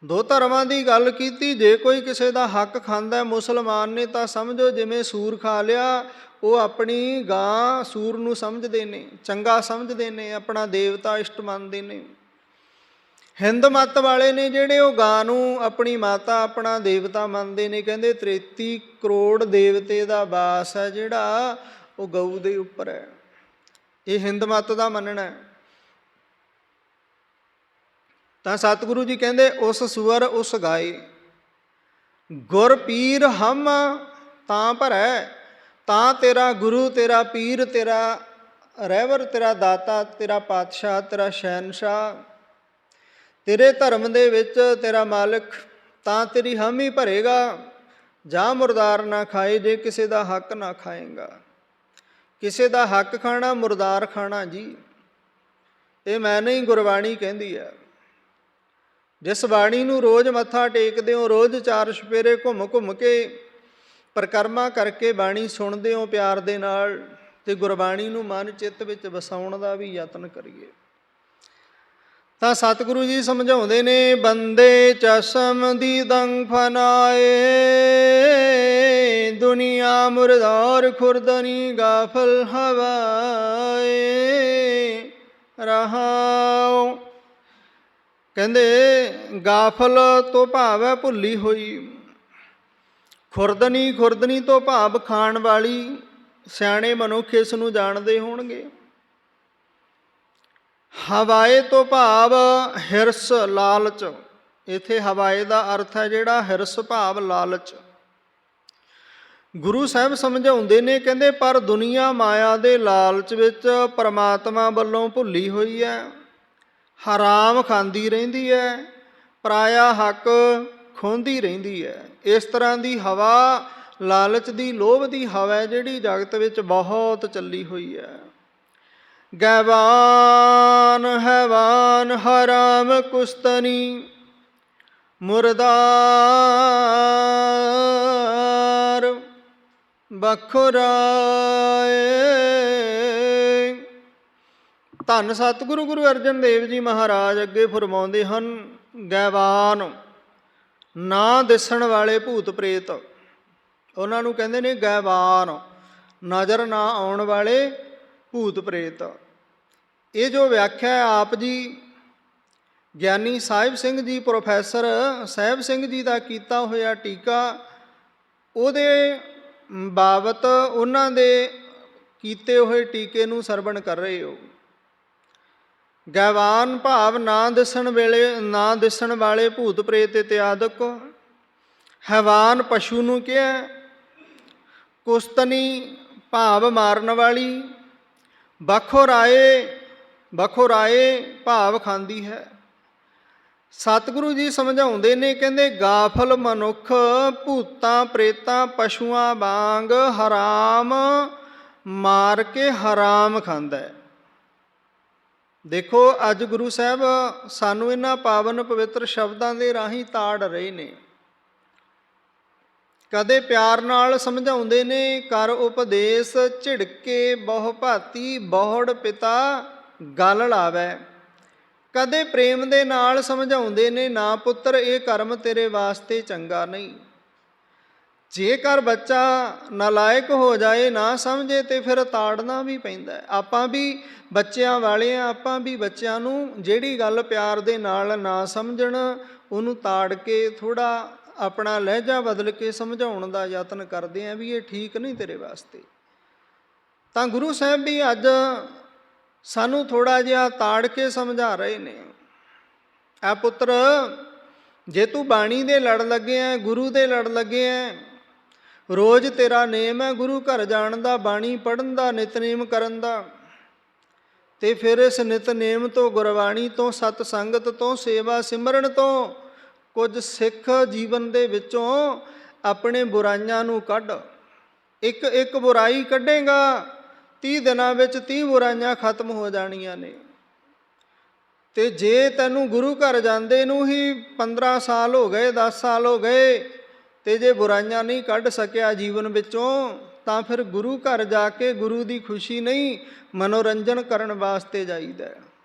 [SPEAKER 1] ਦੋ ਧਰਮਾਂ ਦੀ ਗੱਲ ਕੀਤੀ। ਜੇ ਕੋਈ ਕਿਸੇ ਦਾ ਹੱਕ ਖਾਂਦਾ ਮੁਸਲਮਾਨ ਨੇ, ਤਾਂ ਸਮਝੋ ਜਿਵੇਂ ਸੂਰ ਖਾ ਲਿਆ। ਉਹ ਆਪਣੀ ਗਾਂ ਸੂਰ ਨੂੰ ਸਮਝਦੇ ਨੇ, ਚੰਗਾ ਸਮਝਦੇ ਨੇ, ਆਪਣਾ ਦੇਵਤਾ ਇਸ਼ਟ ਮੰਨਦੇ ਨੇ। ਹਿੰਦ ਮੱਤ ਵਾਲੇ ਨੇ ਜਿਹੜੇ, ਉਹ ਗਾਂ ਨੂੰ ਆਪਣੀ ਮਾਤਾ, ਆਪਣਾ ਦੇਵਤਾ ਮੰਨਦੇ ਨੇ। ਕਹਿੰਦੇ 33 ਕਰੋੜ ਦੇਵਤੇ ਦਾ ਵਾਸ ਹੈ ਜਿਹੜਾ, ਉਹ ਗਊ ਦੇ ਉੱਪਰ ਹੈ। ਇਹ ਹਿੰਦ ਮੱਤ ਦਾ ਮੰਨਣਾ। ਤਾਂ ਸਤਿਗੁਰੂ ਜੀ ਕਹਿੰਦੇ ਉਸ ਸੂਅਰ ਉਸ ਗਾਏ। ਗੁਰ ਪੀਰ ਹਮ ਤਾਂ ਭਰੈ, ਤਾਂ ਤੇਰਾ ਗੁਰੂ, ਤੇਰਾ ਪੀਰ, ਤੇਰਾ ਰਹਿਬਰ, ਤੇਰਾ ਦਾਤਾ, ਤੇਰਾ ਪਾਤਸ਼ਾਹ, ਤੇਰਾ ਸ਼ਹਿਨਸ਼ਾਹ, ਤੇਰੇ ਧਰਮ ਦੇ ਵਿੱਚ ਤੇਰਾ ਮਾਲਕ, ਤਾਂ ਤੇਰੀ ਹਾਮੀ ਭਰੇਗਾ। ਜਾਂ ਮੁਰਦਾਰ ਨਾ ਖਾਏ, ਜੇ ਕਿਸੇ ਦਾ ਹੱਕ ਨਾ ਖਾਏਗਾ। ਕਿਸੇ ਦਾ ਹੱਕ ਖਾਣਾ ਮੁਰਦਾਰ ਖਾਣਾ ਜੀ। ਇਹ ਮੈਂ ਨਹੀਂ, ਗੁਰਬਾਣੀ ਕਹਿੰਦੀ ਹੈ। ਜਿਸ ਬਾਣੀ ਨੂੰ ਰੋਜ਼ ਮੱਥਾ ਟੇਕਦੇ ਹੋ, ਰੋਜ਼ 4 ਚੁਫੇਰੇ ਘੁੰਮ ਘੁੰਮ ਕੇ ਪਰਿਕਰਮਾ ਕਰਕੇ ਬਾਣੀ ਸੁਣਦੇ ਹੋ ਪਿਆਰ ਦੇ ਨਾਲ, ਅਤੇ ਗੁਰਬਾਣੀ ਨੂੰ ਮਨ ਚਿੱਤ ਵਿੱਚ ਵਸਾਉਣ ਦਾ ਵੀ ਯਤਨ ਕਰੀਏ। ਤਾਂ ਸਤਿਗੁਰੂ ਜੀ ਸਮਝਾਉਂਦੇ ਨੇ, ਬੰਦੇ ਚਸ਼ਮ ਦੀਦੰ ਫਨਾਏ, ਦੁਨੀਆ ਮੁਰਦਾਰ ਖੁਰਦਨੀ ਗਾਫਲ ਹਵਾਏ ਰਹਾਉ। ਕਹਿੰਦੇ ਗਾਫਲ ਤੋਂ ਭਾਵ ਹੈ ਭੁੱਲੀ ਹੋਈ। ਖੁਰਦਨੀ, ਖੁਰਦਨੀ ਤੋਂ ਭਾਵ ਖਾਣ ਵਾਲੀ, ਸਿਆਣੇ ਮਨੁੱਖ ਇਸ ਨੂੰ ਜਾਣਦੇ ਹੋਣਗੇ। ਹਵਾਏ ਤੋਂ ਭਾਵ ਹਿਰਸ, ਲਾਲਚ। ਇੱਥੇ ਹਵਾਏ ਦਾ ਅਰਥ ਹੈ ਜਿਹੜਾ ਹਿਰਸ ਭਾਵ ਲਾਲਚ। ਗੁਰੂ ਸਾਹਿਬ ਸਮਝਾਉਂਦੇ ਨੇ, ਕਹਿੰਦੇ ਪਰ ਦੁਨੀਆ ਮਾਇਆ ਦੇ ਲਾਲਚ ਵਿੱਚ ਪਰਮਾਤਮਾ ਵੱਲੋਂ ਭੁੱਲੀ ਹੋਈ ਹੈ, ਹਰਾਮ ਖਾਂਦੀ ਰਹਿੰਦੀ ਹੈ, ਪਰਾਇਆ ਹੱਕ ਖੋਹਦੀ ਰਹਿੰਦੀ ਹੈ। ਇਸ ਤਰ੍ਹਾਂ ਦੀ ਹਵਾ, ਲਾਲਚ ਦੀ, ਲੋਭ ਦੀ ਹਵਾ ਹੈ ਜਿਹੜੀ ਜਗਤ ਵਿੱਚ ਬਹੁਤ ਚੱਲੀ ਹੋਈ ਹੈ। ਗੈਵਾਨ ਹੈਵਾਨ ਹਰਾਮ ਕੁਸਤਨੀ ਮੁਰਦਾਰ ਬਖੁਰਾਏ। ਧੰਨ ਸਤਿਗੁਰੂ ਗੁਰੂ ਅਰਜਨ ਦੇਵ ਜੀ ਮਹਾਰਾਜ ਅੱਗੇ ਫਰਮਾਉਂਦੇ ਹਨ, ਗੈਵਾਨ ਨਾ ਦਿਸਣ ਵਾਲੇ ਭੂਤ ਪ੍ਰੇਤ, ਉਹਨਾਂ ਨੂੰ ਕਹਿੰਦੇ ਨੇ ਗੈਵਾਨ, ਨਜ਼ਰ ਨਾ ਆਉਣ ਵਾਲੇ ਭੂਤ ਪ੍ਰੇਤ। ਇਹ ਜੋ ਵਿਆਖਿਆ ਆਪ ਜੀ ਗਿਆਨੀ ਸਾਹਿਬ ਸਿੰਘ ਜੀ, ਪ੍ਰੋਫੈਸਰ ਸਾਹਿਬ ਸਿੰਘ ਜੀ ਦਾ ਕੀਤਾ ਹੋਇਆ ਟੀਕਾ, ਉਹਦੇ ਬਾਬਤ ਉਹਨਾਂ ਦੇ ਕੀਤੇ ਹੋਏ ਟੀਕੇ ਨੂੰ ਸਰਵਣ ਕਰ ਰਹੇ ਹੋ। ਗੈਵਾਨ ਭਾਵ ਨਾ ਦਿਸਣ ਵਾਲੇ ਭੂਤ ਪ੍ਰੇਤ ਇਤਿਆਦਿਕ। ਹੈਵਾਨ ਪਸ਼ੂ ਨੂੰ ਕਿਹਾ। ਕੁਸਤਨੀ ਭਾਵ ਮਾਰਨ ਵਾਲੀ। ਬਖੋਰਾਏ ਭਾਵ ਖਾਂਦੀ ਹੈ। ਸਤਿਗੁਰੂ ਜੀ ਸਮਝਾਉਂਦੇ ਨੇ, ਕਹਿੰਦੇ ਗਾਫਲ ਮਨੁੱਖ ਭੂਤਾਂ ਪ੍ਰੇਤਾਂ ਪਸ਼ੂਆਂ ਵਾਂਗ ਹਰਾਮ ਮਾਰ ਕੇ ਹਰਾਮ ਖਾਂਦਾ ਹੈ। ਦੇਖੋ ਅੱਜ ਗੁਰੂ ਸਾਹਿਬ ਸਾਨੂੰ ਇਹਨਾਂ ਪਾਵਨ ਪਵਿੱਤਰ ਸ਼ਬਦਾਂ ਦੇ ਰਾਹੀਂ ਤਾੜ ਰਹੇ ਨੇ। ਕਦੇ ਪਿਆਰ ਨਾਲ ਸਮਝਾਉਂਦੇ ਨੇ, ਕਰ ਉਪਦੇਸ਼ ਝਿੜਕੇ ਬਹੁ ਭਾਤੀ ਬਹੁੜ ਪਿਤਾ ਗਲ ਲਾਵੈ। ਕਦੇ ਪ੍ਰੇਮ ਦੇ ਨਾਲ ਸਮਝਾਉਂਦੇ ਨੇ, ਨਾ ਪੁੱਤਰ ਇਹ ਕਰਮ ਤੇਰੇ ਵਾਸਤੇ ਚੰਗਾ ਨਹੀਂ। ਜੇਕਰ ਬੱਚਾ ਨਾਲਾਇਕ ਹੋ ਜਾਏ, ਨਾ ਸਮਝੇ, ਤੇ ਫਿਰ ਤਾੜਨਾ ਵੀ ਪੈਂਦਾ। ਆਪਾਂ ਵੀ ਬੱਚਿਆਂ ਵਾਲੇ ਹਾਂ, ਆਪਾਂ ਵੀ ਬੱਚਿਆਂ ਨੂੰ ਜਿਹੜੀ ਗੱਲ ਪਿਆਰ ਦੇ ਨਾਲ ਨਾ ਸਮਝਣ, ਉਹਨੂੰ ਤਾੜ ਕੇ ਥੋੜ੍ਹਾ ਆਪਣਾ ਲਹਿਜਾ ਬਦਲ ਕੇ ਸਮਝਾਉਣ ਦਾ ਯਤਨ ਕਰਦੇ ਹਾਂ ਵੀ ਇਹ ਠੀਕ ਨਹੀਂ ਤੇਰੇ ਵਾਸਤੇ। ਤਾਂ ਗੁਰੂ ਸਾਹਿਬ ਵੀ ਅੱਜ ਸਾਨੂੰ ਥੋੜ੍ਹਾ ਜਿਹਾ ਤਾੜ ਕੇ ਸਮਝਾ ਰਹੇ ਨੇ। ਆ ਪੁੱਤਰ, ਜੇ ਤੂੰ ਬਾਣੀ ਦੇ ਲੜ ਲੱਗੇ ਹੈ, ਗੁਰੂ ਦੇ ਲੜ ਲੱਗੇ ਹੈ, ਰੋਜ਼ ਤੇਰਾ ਨੇਮ ਹੈ ਗੁਰੂ ਘਰ ਜਾਣ ਦਾ, ਬਾਣੀ ਪੜ੍ਹਨ ਦਾ, ਨਿਤਨੇਮ ਕਰਨ ਦਾ, ਤੇ ਫਿਰ ਇਸ ਨਿਤਨੇਮ ਤੋਂ, ਗੁਰਬਾਣੀ ਤੋਂ, ਸਤ ਸੰਗਤ ਤੋਂ, ਸੇਵਾ ਸਿਮਰਨ ਤੋਂ ਕੁਝ ਸਿੱਖ ਜੀਵਨ ਦੇ ਵਿੱਚੋਂ ਆਪਣੇ ਬੁਰਾਈਆਂ ਨੂੰ ਕੱਢ। ਇੱਕ ਇੱਕ ਬੁਰਾਈ ਕੱਢੇਗਾ, 30 ਦਿਨਾਂ ਵਿੱਚ 30 ਬੁਰਾਈਆਂ ਖਤਮ ਹੋ ਜਾਣੀਆਂ ਨੇ। ਤੇ ਜੇ ਤੈਨੂੰ ਗੁਰੂ ਘਰ ਜਾਂਦੇ ਨੂੰ ਹੀ 15 ਸਾਲ ਹੋ ਗਏ, 10 ਸਾਲ ਹੋ ਗਏ, ਤੇ ਜੇ ਬੁਰਾਈਆਂ ਨਹੀਂ ਕੱਢ ਸਕਿਆ ਜੀਵਨ ਵਿੱਚੋਂ, ਤਾਂ ਫਿਰ ਗੁਰੂ ਘਰ ਜਾ ਕੇ ਗੁਰੂ ਦੀ ਖੁਸ਼ੀ ਨਹੀਂ, ਮਨੋਰੰਜਨ ਕਰਨ ਵਾਸਤੇ ਜਾਈਦਾ।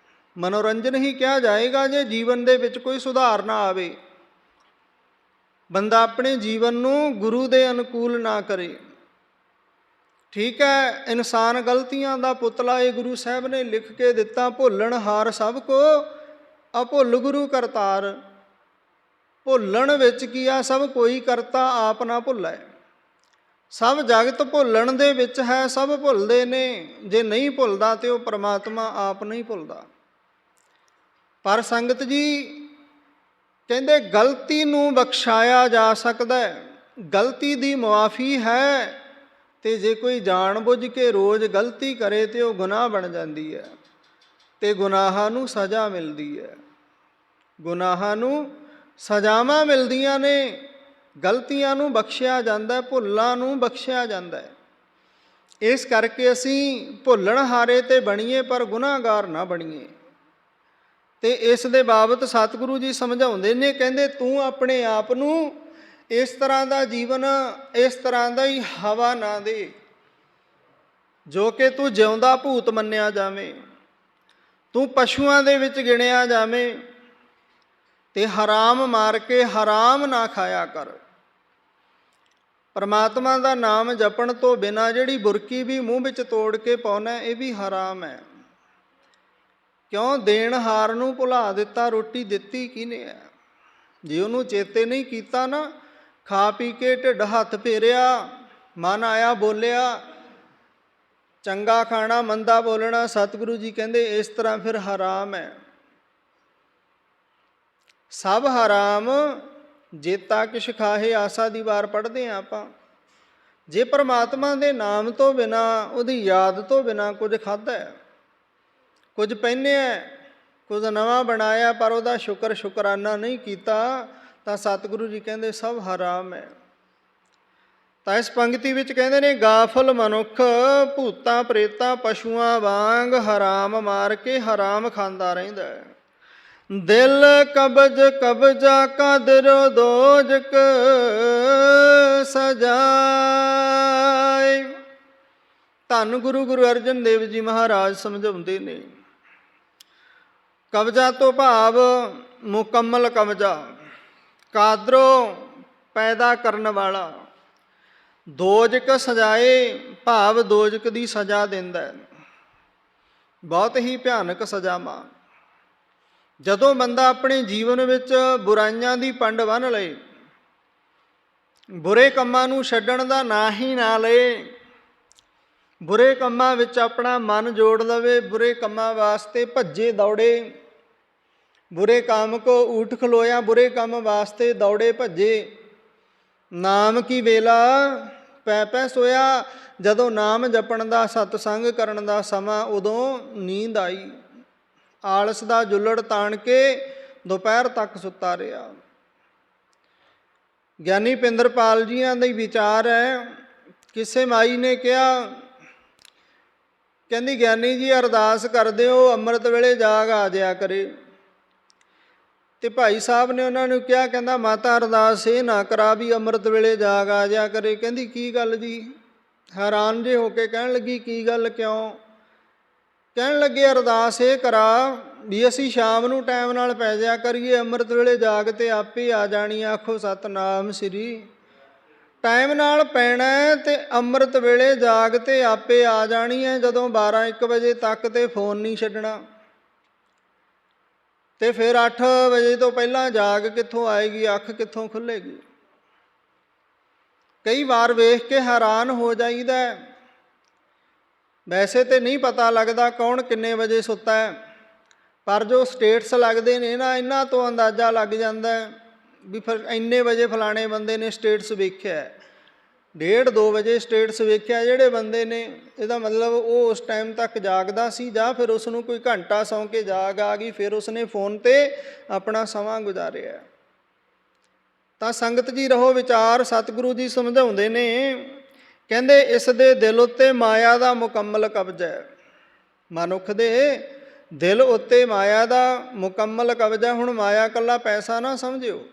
[SPEAKER 1] ਮਨੋਰੰਜਨ ਹੀ ਕਿਹਾ ਜਾਏਗਾ ਜੇ ਜੀਵਨ ਦੇ ਵਿੱਚ ਕੋਈ ਸੁਧਾਰ ਨਾ ਆਵੇ, ਬੰਦਾ ਆਪਣੇ ਜੀਵਨ ਨੂੰ ਗੁਰੂ ਦੇ ਅਨੁਕੂਲ ਨਾ ਕਰੇ। ਠੀਕ ਹੈ, ਇਨਸਾਨ ਗਲਤੀਆਂ ਦਾ ਪੁਤਲਾ ਇਹ ਗੁਰੂ ਸਾਹਿਬ ਨੇ ਲਿਖ ਕੇ ਦਿੱਤਾ, ਭੁੱਲਣ ਹਾਰ ਸਭ ਕੋ ਅਭੁੱਲ ਗੁਰੂ ਕਰਤਾਰ। ਭੁੱਲਣ ਵਿੱਚ ਕੀ ਆ, ਸਭ ਕੋਈ ਕਰਤਾ ਆਪ ਨਾ ਭੁੱਲੈ। ਸਭ ਜਗਤ ਭੁੱਲਣ ਦੇ ਵਿੱਚ ਹੈ, ਸਭ ਭੁੱਲਦੇ ਨੇ। ਜੇ ਨਹੀਂ ਭੁੱਲਦਾ ਤੇ ਉਹ ਪਰਮਾਤਮਾ ਆਪ ਨਹੀਂ ਭੁੱਲਦਾ। ਪਰ ਸੰਗਤ ਜੀ ਕਹਿੰਦੇ ਗਲਤੀ ਨੂੰ ਬਖਸ਼ਾਇਆ ਜਾ ਸਕਦਾ, ਗਲਤੀ ਦੀ ਮੁਆਫੀ ਹੈ। ਤੇ ਜੇ ਕੋਈ ਜਾਣ ਬੁੱਝ ਕੇ ਰੋਜ਼ ਗਲਤੀ ਕਰੇ ਤੇ ਉਹ ਗੁਨਾਹ ਬਣ ਜਾਂਦੀ ਹੈ, ਤੇ ਗੁਨਾਹਾਂ ਨੂੰ ਸਜ਼ਾ ਮਿਲਦੀ ਹੈ। ਗੁਨਾਹਾਂ ਨੂੰ ਸਜ਼ਾਵਾਂ ਮਿਲਦੀਆਂ ਨੇ। ਗਲਤੀਆਂ ਨੂੰ ਬਖਸ਼ਿਆ ਜਾਂਦਾ, ਭੁੱਲਾਂ ਨੂੰ ਬਖਸ਼ਿਆ ਜਾਂਦਾ। ਇਸ ਕਰਕੇ ਅਸੀਂ ਭੁੱਲਣ ਹਾਰੇ ਤੇ ਬਣੀਏ, ਪਰ ਗੁਨਾਹਗਾਰ ਨਾ ਬਣੀਏ। ਤੇ ਇਸ ਦੇ ਬਾਬਤ ਸਤਿਗੁਰੂ ਜੀ ਸਮਝਾਉਂਦੇ ਨੇ, ਕਹਿੰਦੇ ਤੂੰ ਆਪਣੇ ਆਪ ਨੂੰ ਇਸ ਤਰ੍ਹਾਂ ਦਾ ਜੀਵਨ, ਇਸ ਤਰ੍ਹਾਂ ਦਾ ਹੀ ਹਵਾ ਨਾ ਦੇ ਜੋ ਕਿ ਤੂੰ ਜਿਉਂਦਾ ਭੂਤ ਮੰਨਿਆ ਜਾਵੇਂ, ਤੂੰ ਪਸ਼ੂਆਂ ਦੇ ਵਿੱਚ ਗਿਣਿਆ ਜਾਵੇਂ, ਤੇ ਹਰਾਮ ਮਾਰ ਕੇ ਹਰਾਮ ਨਾ ਖਾਇਆ ਕਰ। ਪਰਮਾਤਮਾ ਦਾ ਨਾਮ ਜਪਣ ਤੋਂ ਬਿਨਾਂ ਜਿਹੜੀ ਬੁਰਕੀ ਵੀ ਮੂੰਹ ਵਿੱਚ ਤੋੜ ਕੇ ਪਾਉਣਾ, ਇਹ ਵੀ ਹਰਾਮ ਹੈ। ਕਿਉਂ? ਦੇਣ ਹਾਰ ਨੂੰ ਭੁਲਾ ਦਿੱਤਾ, ਰੋਟੀ ਦਿੱਤੀ ਕਿਹਨੇ ਹੈ? ਜੇ ਉਹਨੂੰ ਚੇਤੇ ਨਹੀਂ ਕੀਤਾ ਨਾ, ਖਾ ਪੀ ਕੇ ਢਿੱਡ ਹੱਥ ਫੇਰਿਆ, ਮਨ ਆਇਆ ਬੋਲਿਆ, ਚੰਗਾ ਖਾਣਾ ਮੰਦਾ ਬੋਲਣਾ, ਸਤਿਗੁਰੂ ਜੀ ਕਹਿੰਦੇ ਇਸ ਤਰ੍ਹਾਂ ਫਿਰ ਹਰਾਮ ਹੈ। ਸਭ ਹਰਾਮ ਜੇਤਾ ਕਿਛ ਖਾਹੇ, ਆਸਾ ਦੀ ਵਾਰ ਪੜ੍ਹਦੇ ਹਾਂ ਆਪਾਂ। ਜੇ ਪਰਮਾਤਮਾ ਦੇ ਨਾਮ ਤੋਂ ਬਿਨਾਂ, ਉਹਦੀ ਯਾਦ ਤੋਂ ਬਿਨਾਂ ਕੁਝ ਖਾਧਾ, ਕੁਝ ਪਹਿਨਿਆ, ਕੁਝ ਨਵਾਂ ਬਣਾਇਆ, ਪਰ ਉਹਦਾ ਸ਼ੁਕਰਾਨਾ ਨਹੀਂ ਕੀਤਾ, ਤਾਂ ਸਤਿਗੁਰੂ ਜੀ ਕਹਿੰਦੇ ਸਭ ਹਰਾਮ ਹੈ। ਤਾਂ ਇਸ ਪੰਕਤੀ ਵਿੱਚ ਕਹਿੰਦੇ ਨੇ, ਗਾਫਲ ਮਨੁੱਖ ਭੂਤਾਂ ਪ੍ਰੇਤਾਂ ਪਸ਼ੂਆਂ ਵਾਂਗ ਹਰਾਮ ਮਾਰ ਕੇ ਹਰਾਮ ਖਾਂਦਾ ਰਹਿੰਦਾ ਹੈ। ਦਿਲ ਕਬਜ ਕਬਜਾ ਕਦਰੋ ਦੋਜਕ ਸਜਾਏ। ਧੰਨ ਗੁਰੂ ਅਰਜਨ ਦੇਵ ਜੀ ਮਹਾਰਾਜ ਸਮਝਾਉਂਦੇ ਨੇ, ਕਬਜਾ ਤੋਂ ਭਾਵ ਮੁਕੰਮਲ ਕਬਜਾ, ਕਾਦਰੋਂ ਪੈਦਾ ਕਰਨ ਵਾਲਾ, ਦੋਜਕ ਸਜਾਏ ਭਾਵ ਦੋਜਕ ਦੀ ਸਜ਼ਾ ਦਿੰਦਾ, ਬਹੁਤ ਹੀ ਭਿਆਨਕ ਸਜ਼ਾਵਾਂ। ਜਦੋਂ ਬੰਦਾ ਆਪਣੇ ਜੀਵਨ ਵਿੱਚ ਬੁਰਾਈਆਂ ਦੀ ਪੰਡ ਬੰਨ੍ਹ ਲਏ, ਬੁਰੇ ਕੰਮਾਂ ਨੂੰ ਛੱਡਣ ਦਾ ਨਾਂ ਹੀ ਨਾ ਲਏ, ਬੁਰੇ ਕੰਮਾਂ ਵਿੱਚ ਆਪਣਾ ਮਨ ਜੋੜ ਲਵੇ, ਬੁਰੇ ਕੰਮਾਂ ਵਾਸਤੇ ਭੱਜੇ ਦੌੜੇ, ਬੁਰੇ ਕੰਮ ਕੋ ਊਠ ਖਲੋਇਆ, ਬੁਰੇ ਕੰਮ ਵਾਸਤੇ ਦੌੜੇ ਭੱਜੇ। ਨਾਮ ਕੀ ਵੇਲਾ ਪੈ ਪੈ ਸੋਇਆ, ਜਦੋਂ ਨਾਮ ਜਪਣ ਦਾ, ਸਤਸੰਗ ਕਰਨ ਦਾ ਸਮਾਂ, ਉਦੋਂ ਨੀਂਦ ਆਈ, ਆਲਸ ਦਾ ਜੁੱਲੜ ਤਾਣ ਕੇ ਦੁਪਹਿਰ ਤੱਕ ਸੁੱਤਾ ਰਿਹਾ। ਗਿਆਨੀ ਪਿੰਦਰਪਾਲ ਜੀਆਂ ਦਾ ਵਿਚਾਰ ਹੈ, ਕਿਸੇ ਮਾਈ ਨੇ ਕਿਹਾ, ਕਹਿੰਦੀ ਗਿਆਨੀ ਜੀ ਅਰਦਾਸ ਕਰਦੇ ਹੋ, ਅੰਮ੍ਰਿਤ ਵੇਲੇ ਜਾਗ ਆ ਜਾਇਆ ਕਰੇ। ਤੇ ਭਾਈ ਸਾਹਿਬ ਨੇ ਉਹਨਾਂ ਨੂੰ ਕਿਹਾ, ਕਹਿੰਦਾ ਮਾਤਾ ਅਰਦਾਸ ਇਹ ਨਾ ਕਰਾ ਵੀ ਅੰਮ੍ਰਿਤ ਵੇਲੇ ਜਾਗ ਆ ਜਾਇਆ ਕਰੇ। ਕਹਿੰਦੀ ਕੀ ਗੱਲ ਜੀ? ਹੈਰਾਨ ਜੇ ਹੋ ਕੇ ਕਹਿਣ ਲੱਗੀ, ਕੀ ਗੱਲ, ਕਿਉਂ? ਕਹਿਣ ਲੱਗੇ ਅਰਦਾਸ ਇਹ ਕਰਾ ਵੀ ਅਸੀਂ ਸ਼ਾਮ ਨੂੰ ਟਾਈਮ ਨਾਲ ਪੈ ਜਾਇਆ ਕਰੀਏ, ਅੰਮ੍ਰਿਤ ਵੇਲੇ ਜਾਗ ਤੇ ਆਪੇ ਆ ਜਾਣੀ। ਆਖੋ ਸਤਨਾਮ ਸ੍ਰੀ। ਟਾਈਮ ਨਾਲ ਪੈਣਾ ਤੇ ਅੰਮ੍ਰਿਤ ਵੇਲੇ ਜਾਗ ਤੇ ਆਪੇ ਆ ਜਾਣੀ ਹੈ। ਜਦੋਂ 12-1 ਵਜੇ ਤੱਕ ਤੇ ਫੋਨ ਨਹੀਂ ਛੱਡਣਾ, ਤੇ ਫਿਰ 8 ਵਜੇ ਤੋਂ ਪਹਿਲਾਂ ਜਾਗ ਕਿੱਥੋਂ ਆਏਗੀ, ਅੱਖ ਕਿੱਥੋਂ ਖੁੱਲ੍ਹੇਗੀ? ਕਈ ਵਾਰ ਵੇਖ ਕੇ ਹੈਰਾਨ ਹੋ ਜਾਈਦਾ। ਵੈਸੇ ਤਾਂ ਨਹੀਂ ਪਤਾ ਲੱਗਦਾ ਕੌਣ ਕਿੰਨੇ ਵਜੇ ਸੁੱਤਾ ਹੈ, ਪਰ ਜੋ ਸਟੇਟਸ ਲੱਗਦੇ ਨੇ ਨਾ, ਇਹਨਾਂ ਤੋਂ ਅੰਦਾਜ਼ਾ ਲੱਗ ਜਾਂਦਾ ਵੀ ਫਿਰ ਇੰਨੇ ਵਜੇ ਫਲਾਣੇ ਬੰਦੇ ਨੇ ਸਟੇਟਸ ਵੇਖਿਆ, 1:30-2 ਵਜੇ ਸਟੇਟਸ ਵੇਖਿਆ ਜਿਹੜੇ ਬੰਦੇ ਨੇ, ਇਹਦਾ ਮਤਲਬ ਉਹ ਉਸ ਟਾਈਮ ਤੱਕ ਜਾਗਦਾ ਸੀ, ਜਾਂ ਫਿਰ ਉਸ ਨੂੰ ਕੋਈ ਘੰਟਾ ਸੌਂ ਕੇ ਜਾਗ ਆ ਗਈ, ਫਿਰ ਉਸਨੇ ਫੋਨ 'ਤੇ ਆਪਣਾ ਸਮਾਂ ਗੁਜ਼ਾਰਿਆ। ਤਾਂ ਸੰਗਤ ਜੀ ਰਹੋ ਵਿਚਾਰ, ਸਤਿਗੁਰੂ ਜੀ ਸਮਝਾਉਂਦੇ ਨੇ, ਕਹਿੰਦੇ ਇਸ ਦੇ ਦਿਲ ਉੱਤੇ ਮਾਇਆ ਦਾ ਮੁਕੰਮਲ ਕਬਜ਼ਾ ਹੈ। ਮਨੁੱਖ ਦੇ ਦਿਲ ਉੱਤੇ ਮਾਇਆ ਦਾ ਮੁਕੰਮਲ ਕਬਜ਼ਾ। ਹੁਣ ਮਾਇਆ ਇਕੱਲਾ ਪੈਸਾ ਨਾ ਸਮਝਿਓ,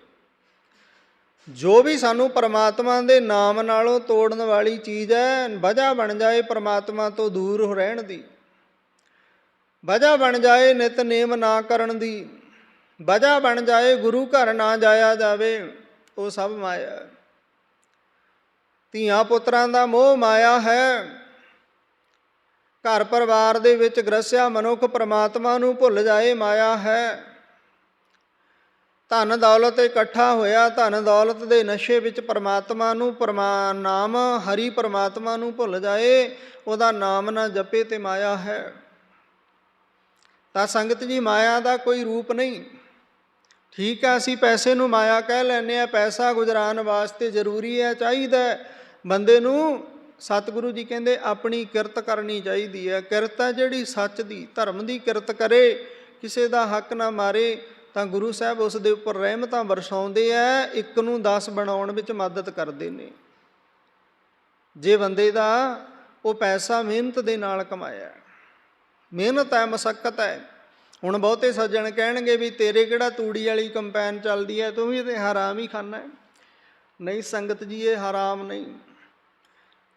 [SPEAKER 1] ਜੋ ਵੀ ਸਾਨੂੰ ਪਰਮਾਤਮਾ ਦੇ ਨਾਮ ਨਾਲੋਂ ਤੋੜਨ ਵਾਲੀ ਚੀਜ਼ ਹੈ, ਵਜ੍ਹਾ ਬਣ ਜਾਏ ਪਰਮਾਤਮਾ ਤੋਂ ਦੂਰ ਰਹਿਣ ਦੀ, ਵਜ੍ਹਾ ਬਣ ਜਾਏ ਨਿਤਨੇਮ ਨਾ ਕਰਨ ਦੀ, ਵਜ੍ਹਾ ਬਣ ਜਾਏ ਗੁਰੂ ਘਰ ਨਾ ਜਾਇਆ ਜਾਵੇ, ਉਹ ਸਭ ਮਾਇਆ। ਧੀਆਂ ਪੁੱਤਰਾਂ ਦਾ ਮੋਹ ਮਾਇਆ ਹੈ। ਘਰ ਪਰਿਵਾਰ ਦੇ ਵਿੱਚ ਗ੍ਰਸਿਆ ਮਨੁੱਖ ਪਰਮਾਤਮਾ ਨੂੰ ਭੁੱਲ ਜਾਏ, ਮਾਇਆ ਹੈ। ਧਨ ਦੌਲਤ ਇਕੱਠਾ ਹੋਇਆ, ਧਨ ਦੌਲਤ ਦੇ ਨਸ਼ੇ ਵਿੱਚ ਪਰਮਾਤਮਾ ਨੂੰ, ਨਾਮ ਹਰੀ ਪਰਮਾਤਮਾ ਨੂੰ ਭੁੱਲ ਜਾਏ, ਉਹਦਾ ਨਾਮ ਨਾ ਜਪੇ, ਤੇ ਮਾਇਆ ਹੈ। ਤਾਂ ਸੰਗਤ ਜੀ ਮਾਇਆ ਦਾ ਕੋਈ ਰੂਪ ਨਹੀਂ। ਠੀਕ ਹੈ, ਅਸੀਂ ਪੈਸੇ ਨੂੰ ਮਾਇਆ ਕਹਿ ਲੈਂਦੇ ਹਾਂ, ਪੈਸਾ ਗੁਜ਼ਰਾਨ ਵਾਸਤੇ ਜ਼ਰੂਰੀ ਹੈ, ਚਾਹੀਦਾ ਬੰਦੇ ਨੂੰ। ਸਤਿਗੁਰੂ ਜੀ ਕਹਿੰਦੇ ਆਪਣੀ ਕਿਰਤ ਕਰਨੀ ਚਾਹੀਦੀ ਹੈ। ਕਿਰਤ ਹੈ ਜਿਹੜੀ ਸੱਚ ਦੀ, ਧਰਮ ਦੀ ਕਿਰਤ ਕਰੇ, ਕਿਸੇ ਦਾ ਹੱਕ ਨਾ ਮਾਰੇ, ਤਾਂ ਗੁਰੂ ਸਾਹਿਬ ਉਸ ਦੇ ਉੱਪਰ ਰਹਿਮਤਾਂ ਵਰਸਾਉਂਦੇ ਹੈ, 1 ਨੂੰ 10 ਬਣਾਉਣ ਵਿੱਚ ਮਦਦ ਕਰਦੇ ਨੇ। ਜੇ ਬੰਦੇ ਦਾ ਉਹ ਪੈਸਾ ਮਿਹਨਤ ਦੇ ਨਾਲ ਕਮਾਇਆ, ਮਿਹਨਤ ਹੈ, ਮਸ਼ੱਕਤ ਹੈ। ਹੁਣ ਬਹੁਤੇ ਸੱਜਣ ਕਹਿਣਗੇ ਵੀ ਤੇਰੇ ਕਿਹੜਾ ਤੂੜੀ ਵਾਲੀ ਕੰਪੈਨ ਚੱਲਦੀ ਹੈ, ਤੂੰ ਵੀ ਤੇ ਹਰਾਮ ਹੀ ਖਾਨਾ। ਨਹੀਂ ਸੰਗਤ ਜੀ, ਇਹ ਹਰਾਮ ਨਹੀਂ।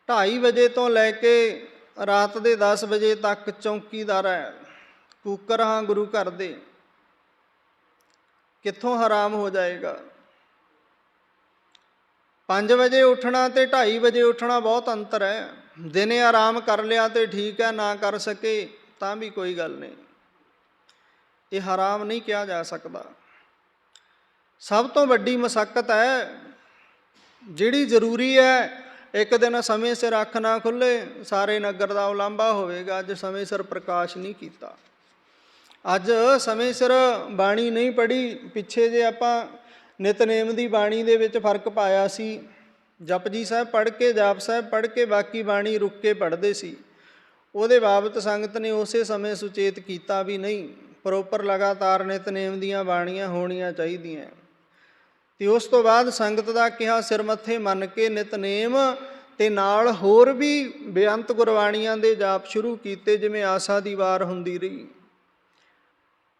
[SPEAKER 1] 2:30 ਵਜੇ ਤੋਂ ਲੈ ਕੇ ਰਾਤ ਦੇ 10 ਵਜੇ ਤੱਕ ਚੌਂਕੀਦਾਰ ਹੈ, ਕੂਕਰ ਹਾਂ ਗੁਰੂ ਘਰ ਦੇ, ਕਿੱਥੋਂ ਹਰਾਮ ਹੋ ਜਾਏਗਾ? 5 ਵਜੇ ਉੱਠਣਾ ਤੇ 2:30 ਵਜੇ ਉੱਠਣਾ ਬਹੁਤ ਅੰਤਰ ਹੈ। ਦਿਨੇ ਆਰਾਮ ਕਰ ਲਿਆ ਤੇ ਠੀਕ ਹੈ, ਨਾ ਕਰ ਸਕੇ ਤਾਂ ਵੀ ਕੋਈ ਗੱਲ ਨਹੀਂ, ਇਹ ਹਰਾਮ ਨਹੀਂ ਕਿਹਾ ਜਾ ਸਕਦਾ। ਸਭ ਤੋਂ ਵੱਡੀ ਮਸ਼ੱਕਤ ਹੈ ਜਿਹੜੀ ਜ਼ਰੂਰੀ ਹੈ, ਇੱਕ ਦਿਨ ਸਮੇਂ ਸਿਰ ਅੱਖ ਨਾ ਖੁੱਲ੍ਹੇ, ਸਾਰੇ ਨਗਰ ਦਾ ਉਲਾਂਭਾ ਹੋਵੇਗਾ। ਅੱਜ ਸਮੇਂ ਸਿਰ ਪ੍ਰਕਾਸ਼ ਨਹੀਂ ਕੀਤਾ, ਅੱਜ ਸਮੇਂ ਸਿਰ ਬਾਣੀ ਨਹੀਂ ਪੜ੍ਹੀ। ਪਿੱਛੇ ਜੇ ਆਪਾਂ ਨਿਤਨੇਮ ਦੀ ਬਾਣੀ ਦੇ ਵਿੱਚ ਫਰਕ ਪਾਇਆ ਸੀ, ਜਪਜੀ ਸਾਹਿਬ ਪੜ੍ਹ ਕੇ, ਜਾਪ ਸਾਹਿਬ ਪੜ੍ਹ ਕੇ ਬਾਕੀ ਬਾਣੀ ਰੁੱਕ ਕੇ ਪੜ੍ਹਦੇ ਸੀ। ਉਹਦੇ ਬਾਬਤ ਸੰਗਤ ਨੇ ਉਸੇ ਸਮੇਂ ਸੁਚੇਤ ਕੀਤਾ ਵੀ ਨਹੀਂ, ਪ੍ਰੋਪਰ ਲਗਾਤਾਰ ਨਿਤਨੇਮ ਦੀਆਂ ਬਾਣੀਆਂ ਹੋਣੀਆਂ ਚਾਹੀਦੀਆਂ। ਅਤੇ ਉਸ ਤੋਂ ਬਾਅਦ ਸੰਗਤ ਦਾ ਕਿਹਾ ਸਿਰ ਮੱਥੇ ਮੰਨ ਕੇ ਨਿਤਨੇਮ ਅਤੇ ਨਾਲ ਹੋਰ ਵੀ ਬੇਅੰਤ ਗੁਰਬਾਣੀਆਂ ਦੇ ਜਾਪ ਸ਼ੁਰੂ ਕੀਤੇ, ਜਿਵੇਂ ਆਸਾ ਦੀ ਵਾਰ ਹੁੰਦੀ ਰਹੀ,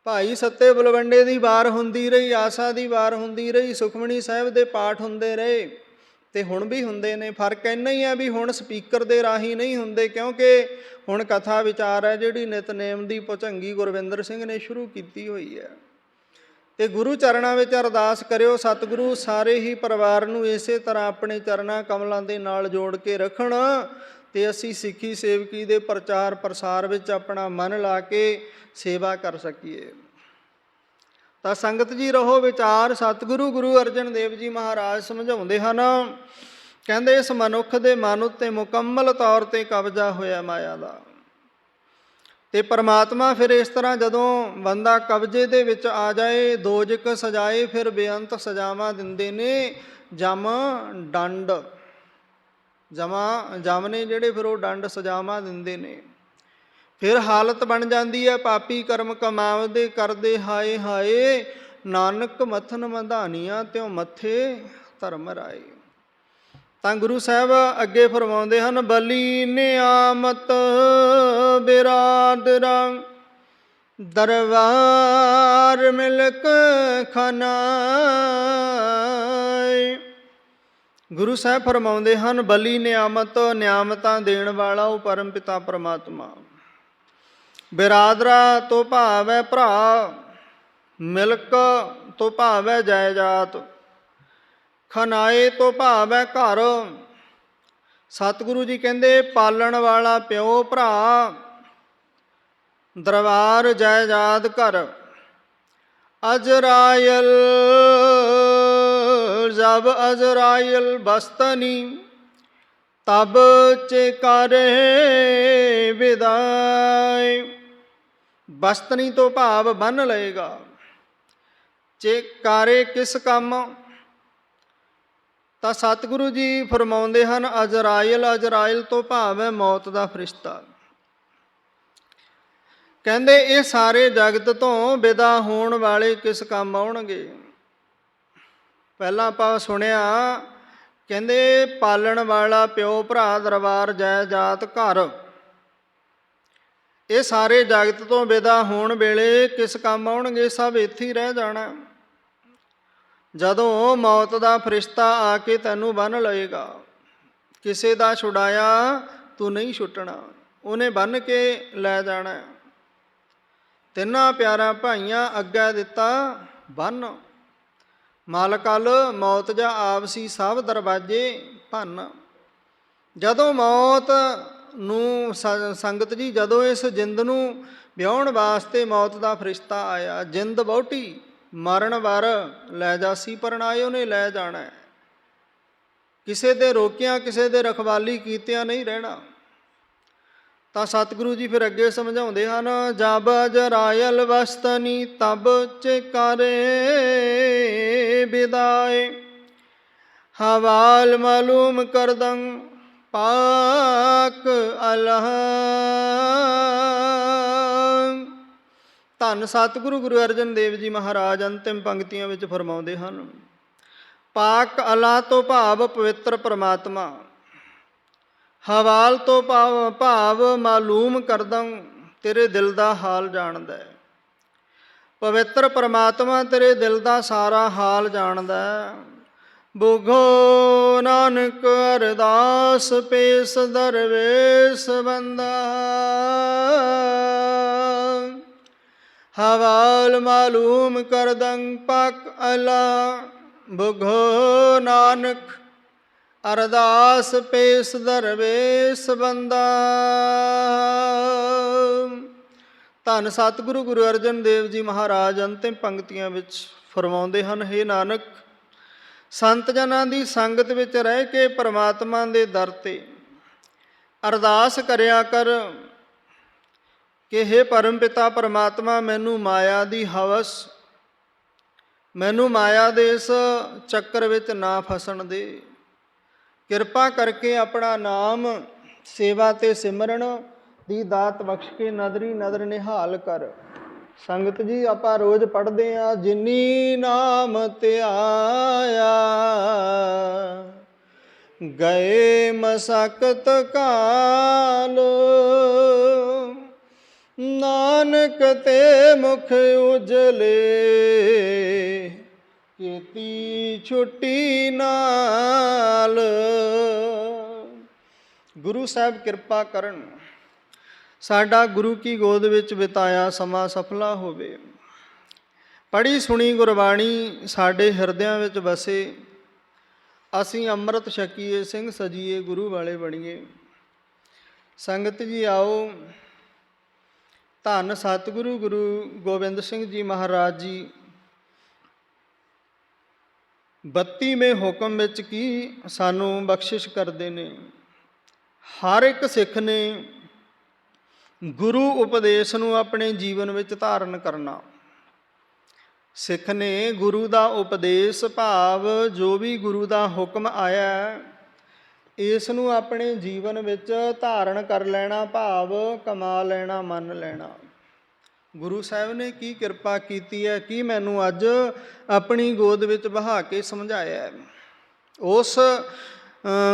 [SPEAKER 1] ਭਾਈ ਸੱਤੇ ਬਲਵੰਡੇ ਦੀ ਵਾਰ ਹੁੰਦੀ ਰਹੀ, ਆਸਾ ਦੀ ਵਾਰ ਹੁੰਦੀ ਰਹੀ, ਸੁਖਮਣੀ ਸਾਹਿਬ ਦੇ ਪਾਠ ਹੁੰਦੇ ਰਹੇ ਅਤੇ ਹੁਣ ਵੀ ਹੁੰਦੇ ਨੇ। ਫਰਕ ਇੰਨਾ ਹੀ ਆ ਵੀ ਹੁਣ ਸਪੀਕਰ ਦੇ ਰਾਹੀਂ ਨਹੀਂ ਹੁੰਦੇ, ਕਿਉਂਕਿ ਹੁਣ ਕਥਾ ਵਿਚਾਰ ਹੈ ਜਿਹੜੀ ਨਿਤਨੇਮ ਦੀ ਭੁਝੰਗੀ ਗੁਰਵਿੰਦਰ ਸਿੰਘ ਨੇ ਸ਼ੁਰੂ ਕੀਤੀ ਹੋਈ ਹੈ। ਅਤੇ ਗੁਰੂ ਚਰਨਾਂ ਵਿੱਚ ਅਰਦਾਸ ਕਰਿਓ, ਸਤਿਗੁਰੂ ਸਾਰੇ ਹੀ ਪਰਿਵਾਰ ਨੂੰ ਇਸੇ ਤਰ੍ਹਾਂ ਆਪਣੇ ਚਰਨਾਂ ਕਮਲਾਂ ਦੇ ਨਾਲ ਜੋੜ ਕੇ ਰੱਖਣ ਅਤੇ ਅਸੀਂ ਸਿੱਖੀ ਸੇਵਕੀ ਦੇ ਪ੍ਰਚਾਰ ਪ੍ਰਸਾਰ ਵਿੱਚ ਆਪਣਾ ਮਨ ਲਾ ਕੇ ਸੇਵਾ ਕਰ ਸਕੀਏ। ਤਾਂ ਸੰਗਤ ਜੀ ਰਹੋ ਵਿਚਾਰ। ਸਤਿਗੁਰੂ ਗੁਰੂ ਅਰਜਨ ਦੇਵ ਜੀ ਮਹਾਰਾਜ ਸਮਝਾਉਂਦੇ ਹਨ, ਕਹਿੰਦੇ ਇਸ ਮਨੁੱਖ ਦੇ ਮਨ ਉੱਤੇ ਮੁਕੰਮਲ ਤੌਰ 'ਤੇ ਕਬਜ਼ਾ ਹੋਇਆ ਮਾਇਆ ਦਾ। ਅਤੇ ਪਰਮਾਤਮਾ ਫਿਰ ਇਸ ਤਰ੍ਹਾਂ ਜਦੋਂ ਬੰਦਾ ਕਬਜ਼ੇ ਦੇ ਵਿੱਚ ਆ ਜਾਏ, ਦੋਜਕ ਸਜਾਏ, ਫਿਰ ਬੇਅੰਤ ਸਜ਼ਾਵਾਂ ਦਿੰਦੇ ਨੇ। ਜਮ ਡੰਡ, ਜਮ ਨੇ ਜਿਹੜੇ, ਫਿਰ ਉਹ ਡੰਡ ਸਜ਼ਾਵਾਂ ਦਿੰਦੇ ਨੇ। ਫਿਰ ਹਾਲਤ ਬਣ ਜਾਂਦੀ ਹੈ ਪਾਪੀ ਕਰਮ ਕਮਾਵਦੇ ਕਰਦੇ ਹਾਏ ਹਾਏ, ਨਾਨਕ ਮੱਥਨ ਮਧਾਨੀਆਂ ਤਿਉ ਮੱਥੇ ਧਰਮ ਰਾਏ। ਤਾਂ ਗੁਰੂ ਸਾਹਿਬ ਅੱਗੇ ਫਰਮਾਉਂਦੇ ਹਨ, ਬਲੀ ਨਿਆਮਤ ਬਿਰਾਦਰਾ ਦਰਬਾਰ ਮਿਲਕ ਖਨਾਏ। ਗੁਰੂ ਸਾਹਿਬ ਫਰਮਾਉਂਦੇ ਹਨ, ਬਲੀ ਨਿਆਮਤ, ਨਿਆਮਤਾਂ ਦੇਣ ਵਾਲਾ ਉਹ ਪਰਮ ਪਿਤਾ ਪਰਮਾਤਮਾ। ਬਿਰਾਦਰਾ ਤੋਂ ਭਾਵ ਹੈ ਭਰਾ, ਮਿਲਕ ਤੋਂ ਭਾਵ ਹੈ ਜਾਇਦਾਦ, ਖਨਾਏ ਤੋਂ ਭਾਵ ਹੈ ਘਰ। ਸਤਿਗੁਰੂ ਜੀ ਕਹਿੰਦੇ ਪਾਲਣ ਵਾਲਾ ਪਿਓ ਭਰਾ, ਦਰਬਾਰ ਜਾਇਦਾਦ ਘਰ। ਅਜਰਾਇਲ ਜਬ ਅਜਰਾਇਲ ਬਸਤਨੀ, ਤਬ ਚੇਕਾਰੇ ਵਿਦਾਏ। ਬਸਤਨੀ ਤੋਂ ਭਾਵ ਬੰਨ੍ਹ ਲਏਗਾ। ਚੇਕਾਰੇ ਕਿਸ ਕੰਮ? ਤਾਂ ਸਤਿਗੁਰੂ ਜੀ ਫਰਮਾਉਂਦੇ ਹਨ ਅਜਰਾਇਲ, ਅਜਰਾਇਲ ਤੋਂ ਭਾਵ ਹੈ ਮੌਤ ਦਾ ਫਰਿਸ਼ਤਾ। ਕਹਿੰਦੇ ਇਹ ਸਾਰੇ ਜਗਤ ਤੋਂ ਵਿਦਾ ਹੋਣ ਵਾਲੇ ਕਿਸ ਕੰਮ ਆਉਣਗੇ? ਪਹਿਲਾਂ ਆਪਾਂ ਸੁਣਿਆ, ਕਹਿੰਦੇ ਪਾਲਣ ਵਾਲਾ ਪਿਓ ਭਰਾ, ਦਰਬਾਰ ਜਾਇਦਾਦ ਘਰ। ਇਹ ਸਾਰੇ ਜਗਤ ਤੋਂ ਵਿਦਾ ਹੋਣ ਵੇਲੇ ਕਿਸ ਕੰਮ ਆਉਣਗੇ? ਸਭ ਇੱਥੇ ਹੀ ਰਹਿ ਜਾਣਾ। ਜਦੋਂ ਮੌਤ ਦਾ ਫਰਿਸ਼ਤਾ ਆ ਕੇ ਤੈਨੂੰ ਬੰਨ੍ਹ ਲਏਗਾ, ਕਿਸੇ ਦਾ ਛੁਡਾਇਆ ਤੂੰ ਨਹੀਂ ਛੁੱਟਣਾ, ਉਹਨੇ ਬੰਨ੍ਹ ਕੇ ਲੈ ਜਾਣਾ। ਤਿੰਨਾਂ ਪਿਆਰਾਂ ਭਾਈਆਂ ਅੱਗੇ ਦਿੱਤਾ ਬੰਨ੍ਹ, ਮਾਲਕਲ ਮੌਤ ਜਾ ਆਪਸੀ ਸਭ ਦਰਵਾਜ਼ੇ ਭੰਨ। ਜਦੋਂ ਮੌਤ ਨੂੰ ਸੰਗਤ ਜੀ, ਜਦੋਂ ਇਸ ਜਿੰਦ ਨੂੰ ਵਿਆਹੁਣ ਵਾਸਤੇ ਮੌਤ ਦਾ ਫਰਿਸ਼ਤਾ ਆਇਆ, ਜਿੰਦ ਵਹੁਟੀ ਮਰਨ ਵਰ ਲੈ ਜਾਸੀ ਪਰਣਾਏ, ਉਹਨੇ ਲੈ ਜਾਣਾ। ਕਿਸੇ ਦੇ ਰੋਕਿਆਂ, ਕਿਸੇ ਦੇ ਰਖਵਾਲੀ ਕੀਤਿਆਂ ਨਹੀਂ ਰਹਿਣਾ। ਤਾਂ ਸਤਿਗੁਰੂ ਜੀ ਫਿਰ ਅੱਗੇ ਸਮਝਾਉਂਦੇ ਹਨ, ਜਬ ਅਜਰਾਇਲ ਵਸਤਨੀ ਤਬ ਚੇਕਾਰੇ ਵਿਦਾਏ, ਹਵਾਲ ਮਾਲੂਮ ਕਰਦੰ ਪਾਕ ਅਲਹ। ਧੰਨ ਸਤਿਗੁਰੂ ਗੁਰੂ ਅਰਜਨ ਦੇਵ ਜੀ ਮਹਾਰਾਜ ਅੰਤਿਮ ਪੰਕਤੀਆਂ ਵਿੱਚ ਫਰਮਾਉਂਦੇ ਹਨ, ਪਾਕ ਅਲਾ ਤੋਂ ਭਾਵ ਪਵਿੱਤਰ ਪਰਮਾਤਮਾ, ਹਵਾਲ ਤੋਂ ਭਾਵ ਮਾਲੂਮ ਕਰਦੰ, ਤੇਰੇ ਦਿਲ ਦਾ ਹਾਲ ਜਾਣਦਾ ਹੈ। ਪਵਿੱਤਰ ਪਰਮਾਤਮਾ ਤੇਰੇ ਦਿਲ ਦਾ ਸਾਰਾ ਹਾਲ ਜਾਣਦਾ। ਬੁਘੋ ਨਾਨਕ ਅਰਦਾਸ ਪੇਸ ਦਰਵੇਸ ਬੰਦਾ, ਹਵਾਲ ਮਾਲੂਮ ਕਰਦੰ ਪਾਕ ਅਲਾ। ਬੁਘੋ ਨਾਨਕ ਅਰਦਾਸ ਪੇਸ ਦਰਵੇਸ ਬੰਦਾ। ਧੰਨ ਸਤਿਗੁਰੂ ਗੁਰੂ ਅਰਜਨ ਦੇਵ ਜੀ ਮਹਾਰਾਜ ਅੰਤਿਮ ਪੰਕਤੀਆਂ ਵਿੱਚ ਫਰਮਾਉਂਦੇ ਹਨ, ਹੇ ਨਾਨਕ, ਸੰਤ ਜਨਾਂ ਦੀ ਸੰਗਤ ਵਿੱਚ ਰਹਿ ਕੇ ਪਰਮਾਤਮਾ ਦੇ ਦਰ 'ਤੇ ਅਰਦਾਸ ਕਰਿਆ ਕਰ ਕਿ ਹੇ ਪਰਮ ਪਿਤਾ ਪਰਮਾਤਮਾ, ਮੈਨੂੰ ਮਾਇਆ ਦੀ ਹਵਸ, ਮੈਨੂੰ ਮਾਇਆ ਦੇ ਇਸ ਚੱਕਰ ਵਿੱਚ ਨਾ ਫਸਣ ਦੇ। ਕਿਰਪਾ ਕਰਕੇ ਆਪਣਾ ਨਾਮ, ਸੇਵਾ ਤੇ ਸਿਮਰਨ ਦੀ ਦਾਤ ਬਖਸ਼ ਕੇ ਨਦਰੀ ਨਦਰ ਨਿਹਾਲ ਕਰ। ਸੰਗਤ ਜੀ, ਆਪਾਂ ਰੋਜ਼ ਪੜ੍ਹਦੇ ਹਾਂ, ਜਿਨੀ ਨਾਮ ਧਿਆਇਆ ਗਏ ਮਸਕਤ ਕਾਲ, ਨਾਨਕ ਤੇ ਮੁਖ ਉਜਲੇ ਕੀਤੀ ਛੁੱਟੀ ਨਾਲ। ਗੁਰੂ ਸਾਹਿਬ ਕਿਰਪਾ ਕਰਨ, ਸਾਡਾ ਗੁਰੂ ਕੀ ਗੋਦ ਵਿੱਚ ਬਿਤਾਇਆ ਸਮਾਂ ਸਫਲਾ ਹੋਵੇ। ਪੜ੍ਹੀ ਸੁਣੀ ਗੁਰਬਾਣੀ ਸਾਡੇ ਹਿਰਦਿਆਂ ਵਿੱਚ ਵਸੇ, ਅਸੀਂ ਅੰਮ੍ਰਿਤ ਛਕੀਏ, ਸਿੰਘ ਸਜੀਏ, ਗੁਰੂ ਵਾਲੇ ਬਣੀਏ। ਸੰਗਤ ਜੀ ਆਓ, ਧੰਨ ਸਤਿਗੁਰੂ ਗੁਰੂ ਗੋਬਿੰਦ ਸਿੰਘ ਜੀ ਮਹਾਰਾਜ ਜੀ 32ਵੇਂ ਹੁਕਮ ਵਿੱਚ ਕੀ ਸਾਨੂੰ ਬਖਸ਼ਿਸ਼ ਕਰਦੇ ਨੇ। ਹਰ ਇੱਕ ਸਿੱਖ ਨੇ ਗੁਰੂ ਉਪਦੇਸ਼ ਨੂੰ ਆਪਣੇ ਜੀਵਨ ਵਿੱਚ ਧਾਰਨ ਕਰਨਾ। ਸਿੱਖ ਨੇ ਗੁਰੂ ਦਾ ਉਪਦੇਸ਼, ਭਾਵ ਜੋ ਵੀ ਗੁਰੂ ਦਾ ਹੁਕਮ ਆਇਆ, ਇਸ ਨੂੰ ਆਪਣੇ ਜੀਵਨ ਵਿੱਚ ਧਾਰਨ ਕਰ ਲੈਣਾ, ਭਾਵ ਕਮਾ ਲੈਣਾ, ਮੰਨ ਲੈਣਾ। ਗੁਰੂ ਸਾਹਿਬ ਨੇ ਕੀ ਕਿਰਪਾ ਕੀਤੀ ਹੈ, ਕੀ ਮੈਨੂੰ ਅੱਜ ਆਪਣੀ ਗੋਦ ਵਿੱਚ ਬਹਾ ਕੇ ਸਮਝਾਇਆ। ਉਸ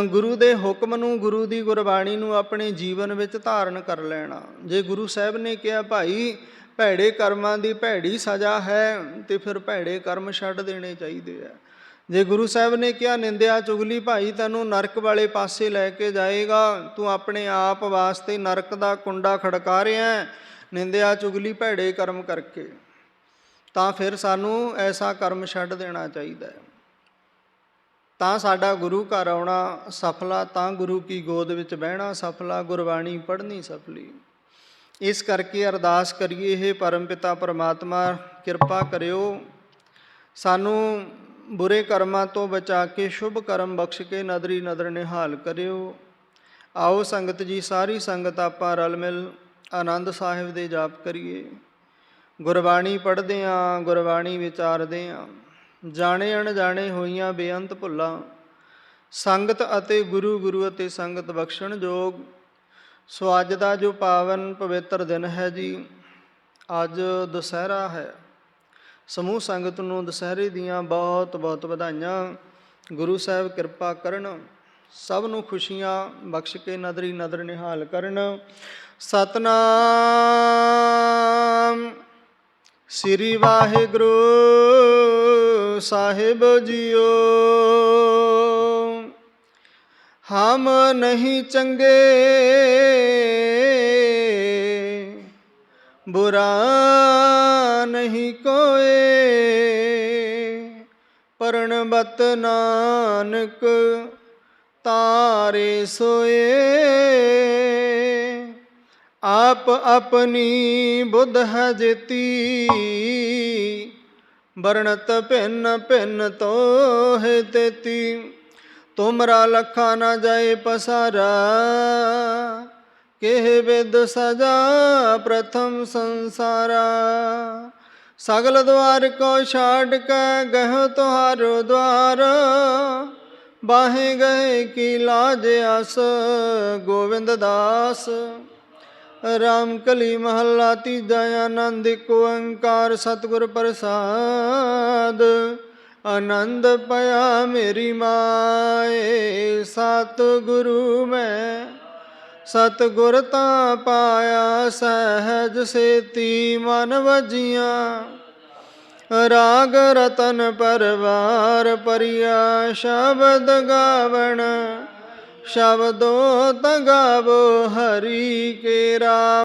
[SPEAKER 1] ਗੁਰੂ ਦੇ ਹੁਕਮ ਨੂੰ, ਗੁਰੂ ਦੀ ਗੁਰਬਾਣੀ ਨੂੰ ਆਪਣੇ ਜੀਵਨ ਵਿੱਚ ਧਾਰਨ ਕਰ ਲੈਣਾ। ਜੇ ਗੁਰੂ ਸਾਹਿਬ ਨੇ ਕਿਹਾ ਭਾਈ ਭੈੜੇ ਕਰਮਾਂ ਦੀ ਭੈੜੀ ਸਜ਼ਾ ਹੈ, ਤੇ ਫਿਰ ਭੈੜੇ ਕਰਮ ਛੱਡ ਦੇਣੇ ਚਾਹੀਦੇ ਆ। ਜੇ ਗੁਰੂ ਸਾਹਿਬ ਨੇ ਕਿਹਾ ਨਿੰਦਿਆ ਚੁਗਲੀ ਭਾਈ ਤੈਨੂੰ ਨਰਕ ਵਾਲੇ ਪਾਸੇ ਲੈ ਕੇ ਜਾਏਗਾ, ਤੂੰ ਆਪਣੇ ਆਪ ਵਾਸਤੇ ਨਰਕ ਦਾ ਕੁੰਡਾ ਖੜਕਾ ਰਿਹਾ ਨਿੰਦਿਆ ਚੁਗਲੀ ਭੈੜੇ ਕਰਮ ਕਰਕੇ, ਤਾਂ ਫਿਰ ਸਾਨੂੰ ਐਸਾ ਕਰਮ ਛੱਡ ਦੇਣਾ ਚਾਹੀਦਾ ਹੈ। ਤਾਂ ਸਾਡਾ ਗੁਰੂ ਘਰ ਆਉਣਾ ਸਫਲਾ, ਤਾਂ ਗੁਰੂ ਕੀ ਗੋਦ ਵਿੱਚ ਬਹਿਣਾ ਸਫਲਾ, ਗੁਰਬਾਣੀ ਪੜ੍ਹਨੀ ਸਫਲੀ। ਇਸ ਕਰਕੇ ਅਰਦਾਸ ਕਰੀਏ, ਇਹ ਪਰਮ ਪਿਤਾ ਪਰਮਾਤਮਾ ਕਿਰਪਾ ਕਰਿਓ, ਸਾਨੂੰ ਬੁਰੇ ਕਰਮਾਂ ਤੋਂ ਬਚਾ ਕੇ ਸ਼ੁਭ ਕਰਮ ਬਖਸ਼ ਕੇ ਨਦਰੀ ਨਦਰ ਨਿਹਾਲ ਕਰਿਓ। ਆਓ ਸੰਗਤ ਜੀ, ਸਾਰੀ ਸੰਗਤ ਆਪਾਂ ਰਲ ਮਿਲ ਆਨੰਦ ਸਾਹਿਬ ਦੇ ਜਾਪ ਕਰੀਏ। ਗੁਰਬਾਣੀ ਪੜ੍ਹਦੇ ਹਾਂ, ਗੁਰਬਾਣੀ ਵਿਚਾਰਦੇ ਹਾਂ, ਜਾਣੇ ਅਣਜਾਣੇ ਹੋਈਆਂ ਬੇਅੰਤ ਭੁੱਲਾਂ ਸੰਗਤ ਅਤੇ ਗੁਰੂ, ਗੁਰੂ ਅਤੇ ਸੰਗਤ ਬਖਸ਼ਣ ਯੋਗ। ਸੋ ਅੱਜ ਦਾ ਜੋ ਪਾਵਨ ਪਵਿੱਤਰ ਦਿਨ ਹੈ ਜੀ, ਅੱਜ ਦੁਸਹਿਰਾ ਹੈ। ਸਮੂਹ ਸੰਗਤ ਨੂੰ ਦੁਸਹਿਰੇ ਦੀਆਂ ਬਹੁਤ ਬਹੁਤ ਵਧਾਈਆਂ। ਗੁਰੂ ਸਾਹਿਬ ਕਿਰਪਾ ਕਰਨ, ਸਭ ਨੂੰ ਖੁਸ਼ੀਆਂ ਬਖਸ਼ ਕੇ ਨਦਰੀ ਨਦਰ ਨਿਹਾਲ ਕਰਨ। ਸਤਨਾਮ ਸ੍ਰੀ ਵਾਹਿਗੁਰੂ ਸਾਹਿਬ ਜੀਓ। ਹਮ ਨਹੀਂ ਚੰਗੇ ਬੁਰਾ ਨਹੀਂ ਕੋਏ, ਪਰਣਬਤ ਨਾਨਕ ਤਾਰੇ ਸੋਏ। ਆਪ ਆਪਣੀ ਬੁੱਧ ਹੈ ਜੇਤੀ, ਵਰਣਤ ਭਿੰਨ ਭਿੰਨ ਤੋਹਿ ਤੇਤੀ। ਤੁਮਰਾ ਲਖਾ ਨਾ ਜਾਏ ਪਸਾਰਾ, ਕਿਹ ਵਿਦ ਸਜਾ ਪ੍ਰਥਮ ਸੰਸਾਰਾ। ਸਗਲ ਦੁਆਰ ਕੋ ਛਾੜ ਕੇ ਗਹਿ ਤੁਹਾਰੋ ਦੁਆਰ, ਬਾਹੇ ਗਏ ਕੀ ਲਾਜ ਆਸ ਗੋਵਿੰਦ ਦਾਸ। ਰਾਮ ਕਲੀ ਮਹੱਲਾ ਤੀਜਾ। ਆਨੰਦ ਇੱਕ ਓੰਕਾਰ ਸਤਿਗੁਰ ਪ੍ਰਸਾਦ। ਆਨੰਦ ਪਿਆ ਮੇਰੀ ਮਾਏ, ਸਤਿਗੁਰੂ ਮੈਂ ਸਤਿਗੁਰ ਤਾਂ ਪਾਇਆ। ਸਹਿਜ ਸੇਤੀ ਮਨ ਵਜੀਆਂ, ਰਾਗ ਰਤਨ ਪਰਵਾਰ ਪਰਿਆ। ਸ਼ਬਦ ਗਾਵਣ ਸ਼ਬਦੋ ਤ ਗਾਵੋ ਹਰੀ ਕੇ ਰਾਮ।